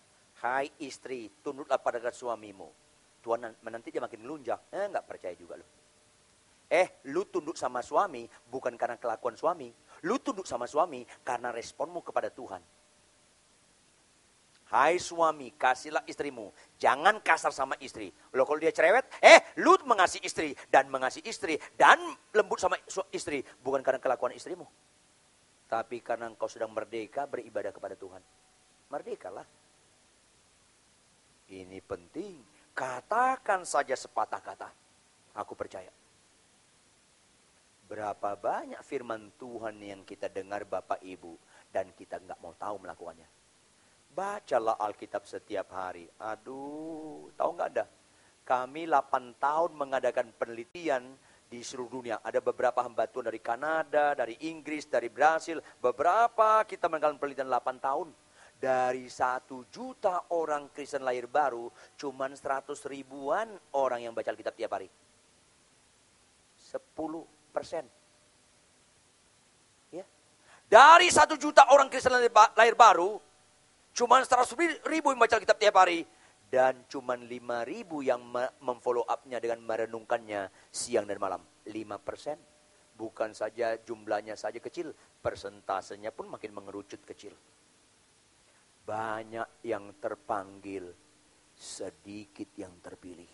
Hai istri, tunduklah pada suamimu. Tuhan menanti dia makin melunjak. Nggak percaya juga loh. Lu tunduk sama suami bukan karena kelakuan suami. Lu tunduk sama suami karena responmu kepada Tuhan. Hai suami, kasihlah istrimu. Jangan kasar sama istri. Loh kalau dia cerewet, lu mengasihi istri dan lembut sama istri. Bukan karena kelakuan istrimu. Tapi karena engkau sedang merdeka beribadah kepada Tuhan. Merdekalah. Ini penting. Katakan saja sepatah kata. Aku percaya. Berapa banyak firman Tuhan yang kita dengar Bapak Ibu. Dan kita nggak mau tahu melakukannya. Bacalah Alkitab setiap hari. Aduh, tahu nggak ada? Kami 8 tahun mengadakan penelitian di seluruh dunia. Ada beberapa hamba Tuhan dari Kanada, dari Inggris, dari Brasil. Beberapa kita mengadakan penelitian 8 tahun. Dari 1 juta orang Kristen lahir baru, cuman 100 ribuan orang yang baca Alkitab tiap hari. 10%. Ya. Dari 1 juta orang Kristen lahir baru, cuman 100 ribu yang baca Alkitab tiap hari. Dan cuman 5 ribu yang memfollow up-nya dengan merenungkannya siang dan malam. 5%. Bukan saja jumlahnya saja kecil, persentasenya pun makin mengerucut kecil. Banyak yang terpanggil, sedikit yang terpilih.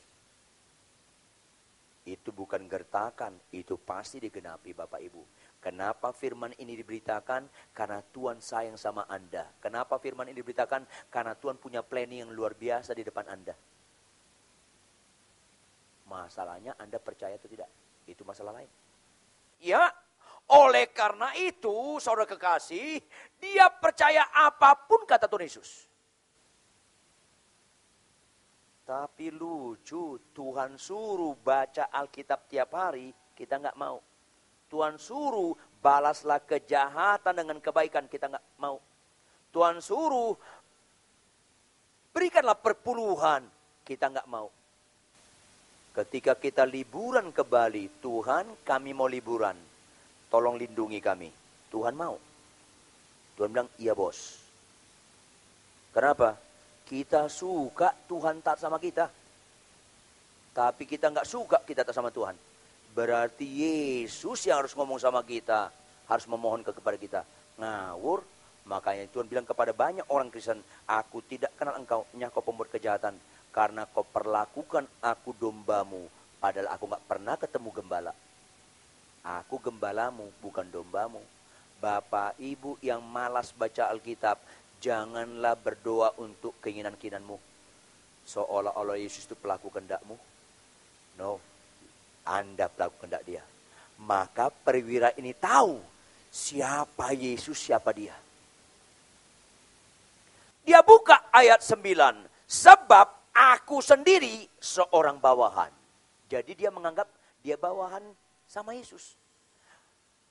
Itu bukan gertakan, itu pasti digenapi Bapak Ibu. Kenapa firman ini diberitakan? Karena Tuhan sayang sama Anda. Kenapa firman ini diberitakan? Karena Tuhan punya planning yang luar biasa di depan Anda. Masalahnya Anda percaya atau tidak? Itu masalah lain. Ya, oleh karena itu, saudara kekasih, dia percaya apapun kata Tuhan Yesus. Tapi lucu, Tuhan suruh baca Alkitab tiap hari, kita nggak mau. Tuhan suruh balaslah kejahatan dengan kebaikan, kita nggak mau. Tuhan suruh berikanlah perpuluhan, kita nggak mau. Ketika kita liburan ke Bali, Tuhan kami mau liburan, tolong lindungi kami. Tuhan mau. Tuhan bilang, iya bos. Kenapa? Kita suka Tuhan taat sama kita. Tapi kita nggak suka kita taat sama Tuhan. Berarti Yesus yang harus ngomong sama kita. Harus memohon kepada kita. Ngawur. Makanya Tuhan bilang kepada banyak orang Kristen, aku tidak kenal engkau, kau pembuat kejahatan. Karena kau perlakukan aku dombamu. Padahal aku nggak pernah ketemu gembala. Aku gembalamu, bukan dombamu. Bapak ibu yang malas baca Alkitab, janganlah berdoa untuk keinginan-keinginanmu. Seolah-olah Yesus itu pelaku kehendakmu. No, Anda pelaku kehendak dia. Maka perwira ini tahu siapa Yesus, siapa dia. Dia buka ayat 9. Sebab aku sendiri seorang bawahan. Jadi dia menganggap dia bawahan sama Yesus.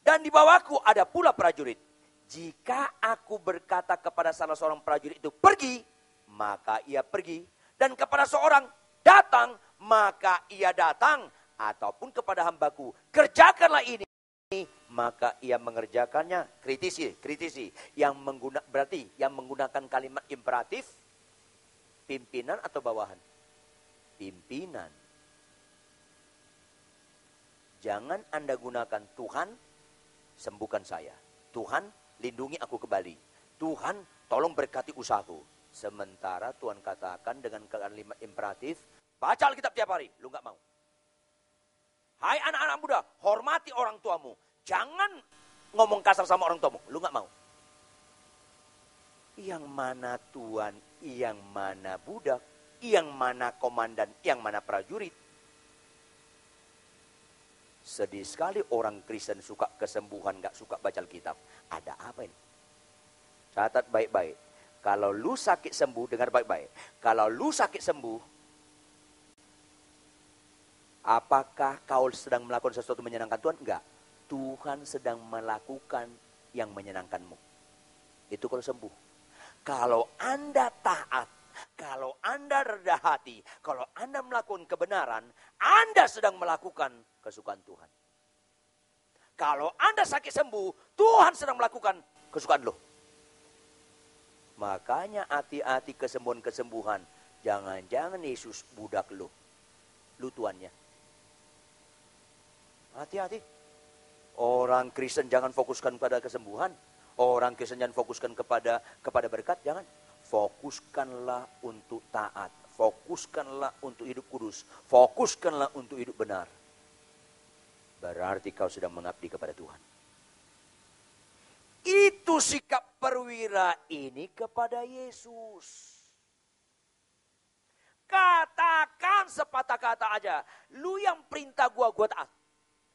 Dan di bawahku ada pula prajurit. Jika aku berkata kepada salah seorang prajurit itu pergi, maka ia pergi. Dan kepada seorang datang, maka ia datang. Ataupun kepada hambaku, kerjakanlah ini. Maka ia mengerjakannya. Kritisi. Berarti yang menggunakan kalimat imperatif, pimpinan atau bawahan? Pimpinan. Jangan Anda gunakan Tuhan, sembuhkan saya. Tuhan, lindungi aku kembali. Tuhan, tolong berkati usahaku. Sementara Tuhan katakan dengan kalimat imperatif, baca Alkitab tiap hari. Lu gak mau. Hai anak-anak muda, hormati orang tuamu. Jangan ngomong kasar sama orang tuamu. Lu gak mau. Yang mana Tuhan, yang mana budak, yang mana komandan, yang mana prajurit. Sedih sekali orang Kristen suka kesembuhan, gak suka baca Alkitab. Ada apa ini? Catat baik-baik. Kalau lu sakit sembuh, dengar baik-baik. Kalau lu sakit sembuh, apakah kau sedang melakukan sesuatu menyenangkan Tuhan? Enggak. Tuhan sedang melakukan yang menyenangkanmu. Itu kalau sembuh. Kalau Anda taat, kalau Anda rendah hati, kalau Anda melakukan kebenaran, Anda sedang melakukan kesukaan Tuhan. Kalau Anda sakit sembuh, Tuhan sedang melakukan kesukaan lo. Makanya hati-hati kesembuhan-kesembuhan. Jangan-jangan Yesus budak lo. Lu tuannya. Hati-hati. Orang Kristen jangan fokuskan pada kesembuhan. Orang Kristen jangan fokuskan kepada berkat. Jangan. Fokuskanlah untuk taat. Fokuskanlah untuk hidup kudus. Fokuskanlah untuk hidup benar. Berarti kau sedang mengabdi kepada Tuhan. Itu sikap perwira ini kepada Yesus. Katakan sepatah kata aja. Lu yang perintah gua taat.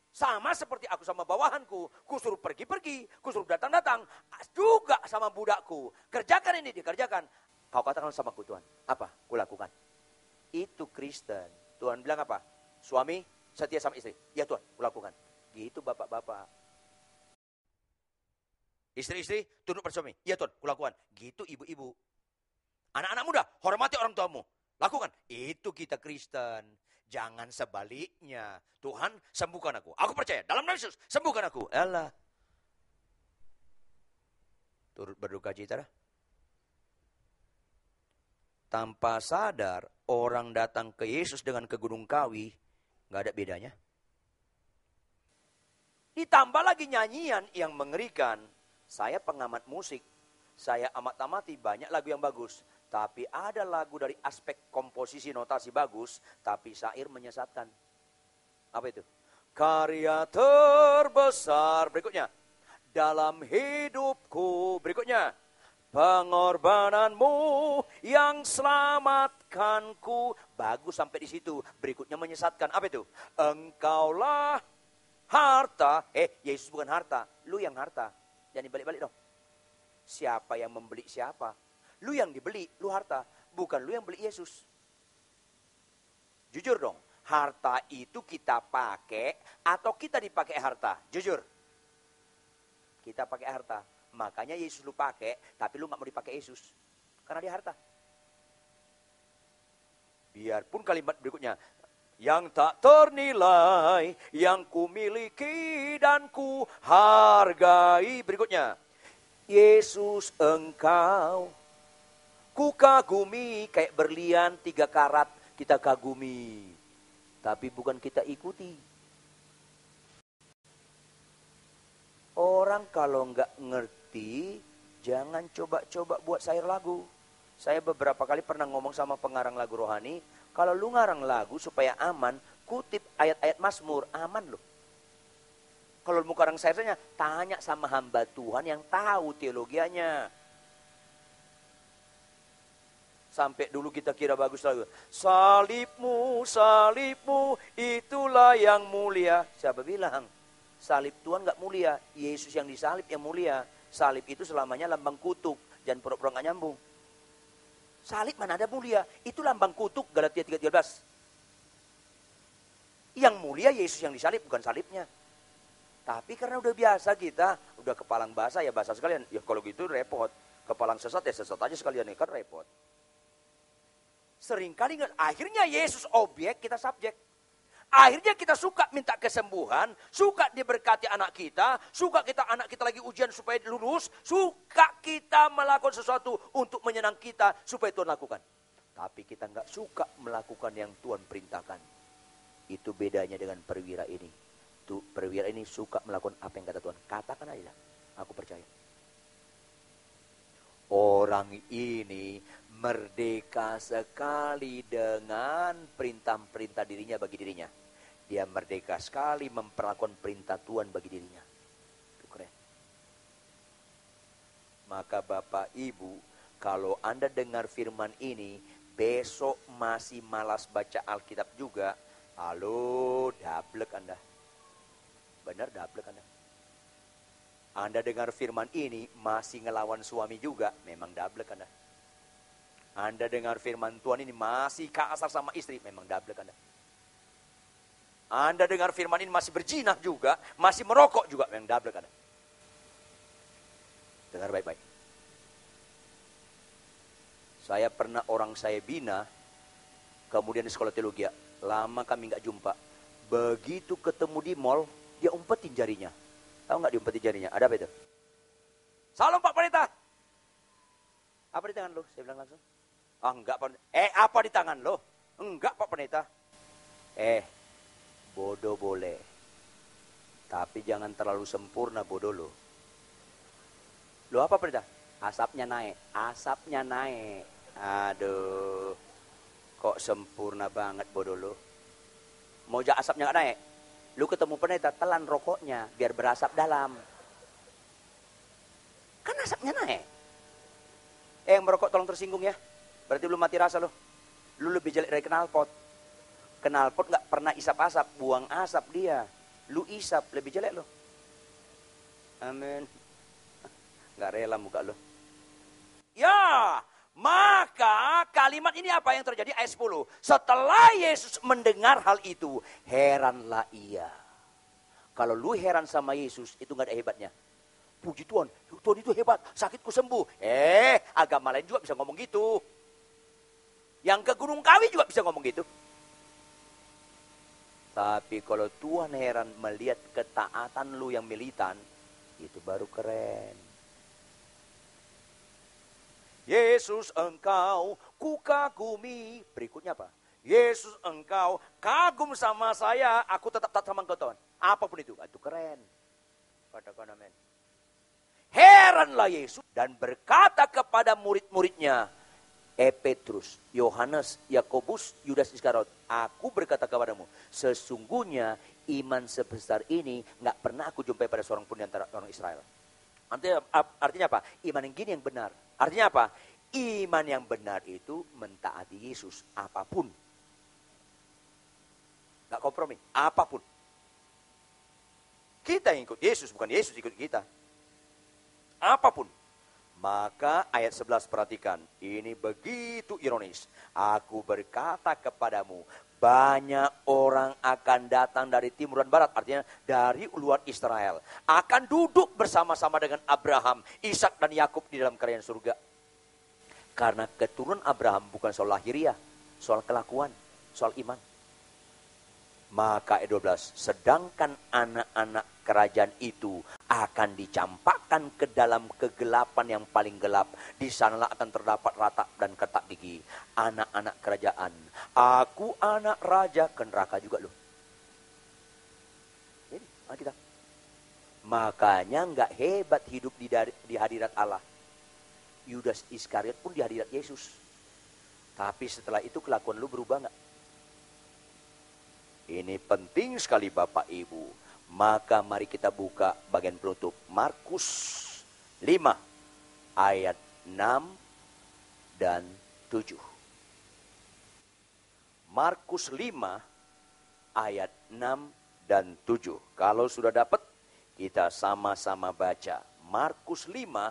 Sama seperti aku sama bawahanku. Ku suruh pergi-pergi. Ku suruh datang-datang. Juga sama budakku. Kerjakan ini, dikerjakan. Kau katakan sama aku Tuhan. Apa? Ku lakukan. Itu Kristen. Tuhan bilang apa? Suami setia sama istri. Ya Tuhan, ku lakukan. Gitu bapak-bapak. Istri-istri tunduk pada suami. Ya Tuhan, ku lakukan. Gitu ibu-ibu. Anak-anak muda, hormati orang tuamu. Lakukan. Itu kita Kristen. Jangan sebaliknya. Tuhan, sembuhkan aku. Aku percaya. Dalam nama Yesus, sembuhkan aku. Alah. Turut berduka cita dah. Tanpa sadar, orang datang ke Yesus dengan ke Gunung Kawi. Gak ada bedanya. Ditambah lagi nyanyian yang mengerikan. Saya pengamat musik. Saya amat-amati banyak lagu yang bagus. Tapi ada lagu dari aspek komposisi notasi bagus, tapi syair menyesatkan. Apa itu? Karya terbesar, berikutnya. Dalam hidupku, berikutnya. Pengorbananmu yang selamatkanku. Bagus sampai di situ. Berikutnya menyesatkan. Apa itu? Engkaulah harta. Yesus bukan harta. Lu yang harta. Jangan dibalik-balik dong. Siapa yang membeli siapa? Lu yang dibeli, lu harta. Bukan lu yang beli Yesus. Jujur dong. Harta itu kita pakai atau kita dipakai harta? Jujur. Kita pakai harta. Makanya Yesus lu pakai, tapi lu gak mau dipakai Yesus. Karena dia harta. Biarpun kalimat berikutnya. yang tak ternilai, yang ku miliki dan ku hargai. Berikutnya, Yesus Engkau ku kagumi, kayak berlian 3 karat kita kagumi. Tapi bukan kita ikuti. Orang kalau nggak ngerti, jangan coba-coba buat syair lagu. Saya beberapa kali pernah ngomong sama pengarang lagu rohani, kalau lu ngarang lagu supaya aman, kutip ayat-ayat Mazmur, aman loh. Kalau mau ngarang syairnya, tanya sama hamba Tuhan yang tahu teologianya. Sampai dulu kita kira bagus lagu. Salibmu, salibmu, itulah yang mulia. Siapa bilang? Salib Tuhan gak mulia. Yesus yang disalib yang mulia. Salib itu selamanya lambang kutuk. Jangan pura-pura gak nyambung. Salib mana ada mulia? Itu lambang kutuk, Galatia 3:13. Yang mulia Yesus yang disalib, bukan salibnya. Tapi karena udah biasa kita, udah kepalang basah ya basah sekalian. Ya kalau gitu repot. Kepalang sesat ya sesat aja sekalian, kan repot. Seringkali akhirnya Yesus objek, kita subjek. Akhirnya kita suka minta kesembuhan, suka diberkati anak kita, suka anak kita lagi ujian supaya lulus, suka kita melakukan sesuatu untuk menyenang kita supaya Tuhan lakukan. Tapi kita nggak suka melakukan yang Tuhan perintahkan. Itu bedanya dengan perwira ini. Perwira ini suka melakukan apa yang kata Tuhan. Katakan aja, aku percaya. Orang ini merdeka sekali dengan perintah-perintah dirinya bagi dirinya. Dia merdeka sekali memperlakukan perintah Tuhan bagi dirinya. Itu keren. Maka Bapak Ibu, kalau Anda dengar firman ini, besok masih malas baca Alkitab juga, halo, dablek Anda. Benar dablek Anda. Anda dengar firman ini, masih ngelawan suami juga, memang dablek Anda. Anda dengar firman Tuhan ini masih kasar sama istri, memang dablek Anda. Anda dengar firman ini masih berzinah juga, masih merokok juga, memang dablek Anda. Dengar baik-baik. Saya pernah orang saya bina, kemudian di sekolah teologi, lama kami nggak jumpa. Begitu ketemu di mall, dia umpetin jarinya. Tahu nggak diumpetin jarinya? Ada apa itu? Salam Pak Pendeta. Apa di tangan lo? Saya bilang langsung. Ah enggak Pak. Apa di tangan lo? Enggak Pak Pendeta. Bodoh boleh. Tapi jangan terlalu sempurna bodoh lo. Lo apa Pendeta? Asapnya naik. Asapnya naik. Aduh. Kok sempurna banget bodoh lo. Mau jak asapnya nggak naik? Lu ketemu pendeta, telan rokoknya biar berasap dalam. Kan asapnya naik. Yang merokok tolong tersinggung ya. Berarti belum mati rasa lo. Lu lebih jelek dari knalpot. Knalpot gak pernah isap asap, buang asap dia. Lu isap, lebih jelek lo. Amin. Gak rela muka lo. Ya, maka kalimat ini apa yang terjadi? Ayat 10. Setelah Yesus mendengar hal itu, heranlah ia. Kalau lu heran sama Yesus, itu gak ada hebatnya. Puji Tuhan, Tuhan itu hebat, sakitku sembuh. Agama lain juga bisa ngomong gitu. Yang ke Gunung Kawi juga bisa ngomong gitu. Tapi kalau Tuhan heran melihat ketaatan lu yang militan, itu baru keren. Yesus engkau ku kagumi. Berikutnya apa? Yesus engkau kagum sama saya, aku tetap taat sama engkau Tuhan. Apapun itu keren. Katakan amin. Heranlah Yesus dan berkata kepada murid-muridnya, Petrus, Yohanes, Yakobus, Yudas Iskariot, aku berkata kepadamu, sesungguhnya iman sebesar ini gak pernah aku jumpai pada seorang pun di antara orang Israel. Artinya apa? Iman yang gini yang benar. Artinya apa? Iman yang benar itu mentaati Yesus apapun. Gak kompromi, apapun. Kita yang ikut Yesus, bukan Yesus ikut kita. Apapun. Maka ayat 11 perhatikan. Ini begitu ironis. Aku berkata kepadamu, banyak orang akan datang dari timur dan barat. Artinya dari luar Israel. Akan duduk bersama-sama dengan Abraham, Ishak dan Yakub di dalam kerajaan surga. Karena keturunan Abraham bukan soal lahiriah, soal kelakuan, soal iman. Maka ayat 12, sedangkan anak-anak kerajaan itu akan dicampakkan ke dalam kegelapan yang paling gelap. Di sanalah akan terdapat ratap dan ketak gigi. Anak-anak kerajaan. Aku anak raja, ke neraka juga loh. Ini Alkitab. Makanya nggak hebat hidup di hadirat Allah. Yudas Iskariot pun di hadirat Yesus. Tapi setelah itu kelakuan lu berubah nggak? Ini penting sekali Bapak Ibu. Maka mari kita buka bagian penutup. Markus 5 ayat 6 dan 7. Markus 5 ayat 6 dan 7. Kalau sudah dapat, kita sama-sama baca. Markus 5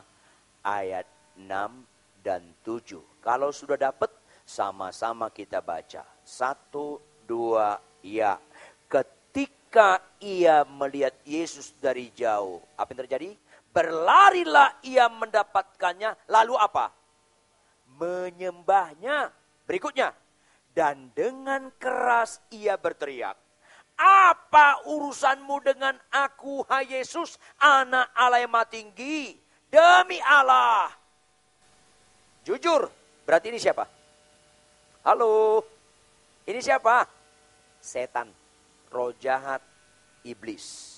ayat 6 dan 7. Kalau sudah dapat, sama-sama kita baca. 1, 2, ya. Ketika ia melihat Yesus dari jauh, apa yang terjadi? Berlarilah ia mendapatkannya, lalu apa? Menyembahnya. Berikutnya, dan dengan keras ia berteriak, apa urusanmu dengan aku, hai Yesus, anak Allah yang Maha Tinggi? Demi Allah. Jujur, berarti ini siapa? Halo, ini siapa? Setan, roh jahat, iblis.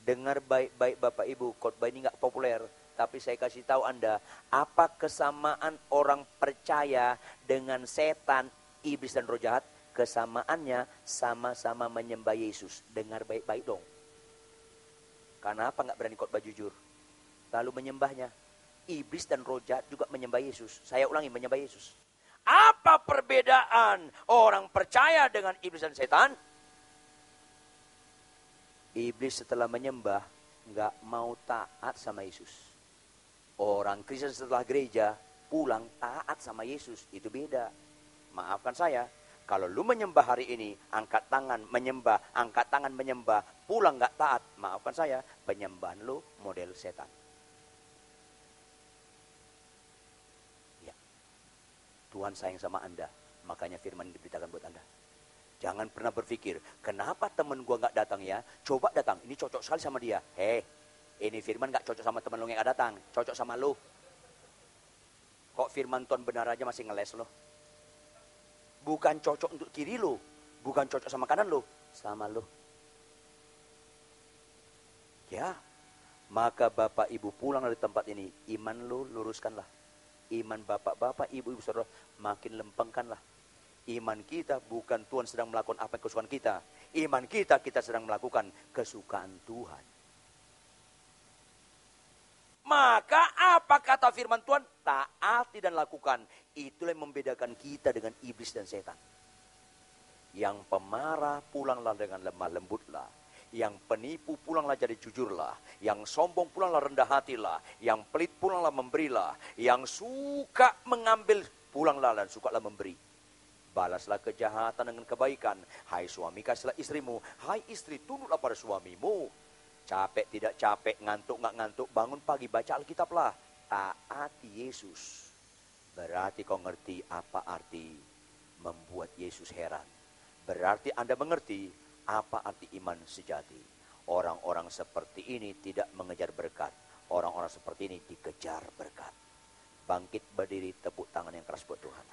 Dengar baik-baik Bapak Ibu, khotbah ini gak populer. Tapi saya kasih tahu Anda, apa kesamaan orang percaya dengan setan, iblis dan roh jahat? Kesamaannya sama-sama menyembah Yesus. Dengar baik-baik dong. Kenapa gak berani khotbah jujur? Lalu menyembahnya. Iblis dan roh jahat juga menyembah Yesus. Saya ulangi, menyembah Yesus. Apa perbedaan orang percaya dengan iblis dan setan? Iblis setelah menyembah nggak mau taat sama Yesus. Orang Kristen setelah gereja pulang taat sama Yesus. Itu beda. Maafkan saya, kalau lu menyembah hari ini, angkat tangan menyembah, angkat tangan menyembah, pulang nggak taat, maafkan saya, penyembahan lu model setan. Tuhan sayang sama Anda, makanya firman diberitakan buat Anda. Jangan pernah berpikir, kenapa temen gua gak datang ya? Coba datang, ini cocok sekali sama dia. Ini firman gak cocok sama temen lu yang gak datang, cocok sama lu. Kok firman Tuhan benar aja masih ngeles lo? Bukan cocok untuk kiri lu, bukan cocok sama kanan lu, sama lu. Ya, maka Bapak Ibu pulang dari tempat ini, iman lu luruskanlah. Iman bapak-bapak, ibu-ibu saudara makin lempengkanlah. Iman kita bukan Tuhan sedang melakukan apa kesukaan kita. Iman kita sedang melakukan kesukaan Tuhan. Maka apa kata firman Tuhan? Taati dan lakukan. Itulah yang membedakan kita dengan iblis dan setan. Yang pemarah pulanglah dengan lemah lembutlah. Yang penipu pulanglah jadi jujurlah. Yang sombong pulanglah rendah hatilah. Yang pelit pulanglah memberilah. Yang suka mengambil pulanglah dan sukalah memberi. Balaslah kejahatan dengan kebaikan. Hai suami, kasihlah istrimu. Hai istri, tunduklah pada suamimu. Capek tidak capek, ngantuk nggak ngantuk, bangun pagi baca Alkitab lah. Taati Yesus. Berarti kau ngerti apa arti membuat Yesus heran. Berarti Anda mengerti apa arti iman sejati. Orang-orang seperti ini tidak mengejar berkat. Orang-orang seperti ini dikejar berkat. Bangkit berdiri, tepuk tangan yang keras buat Tuhan.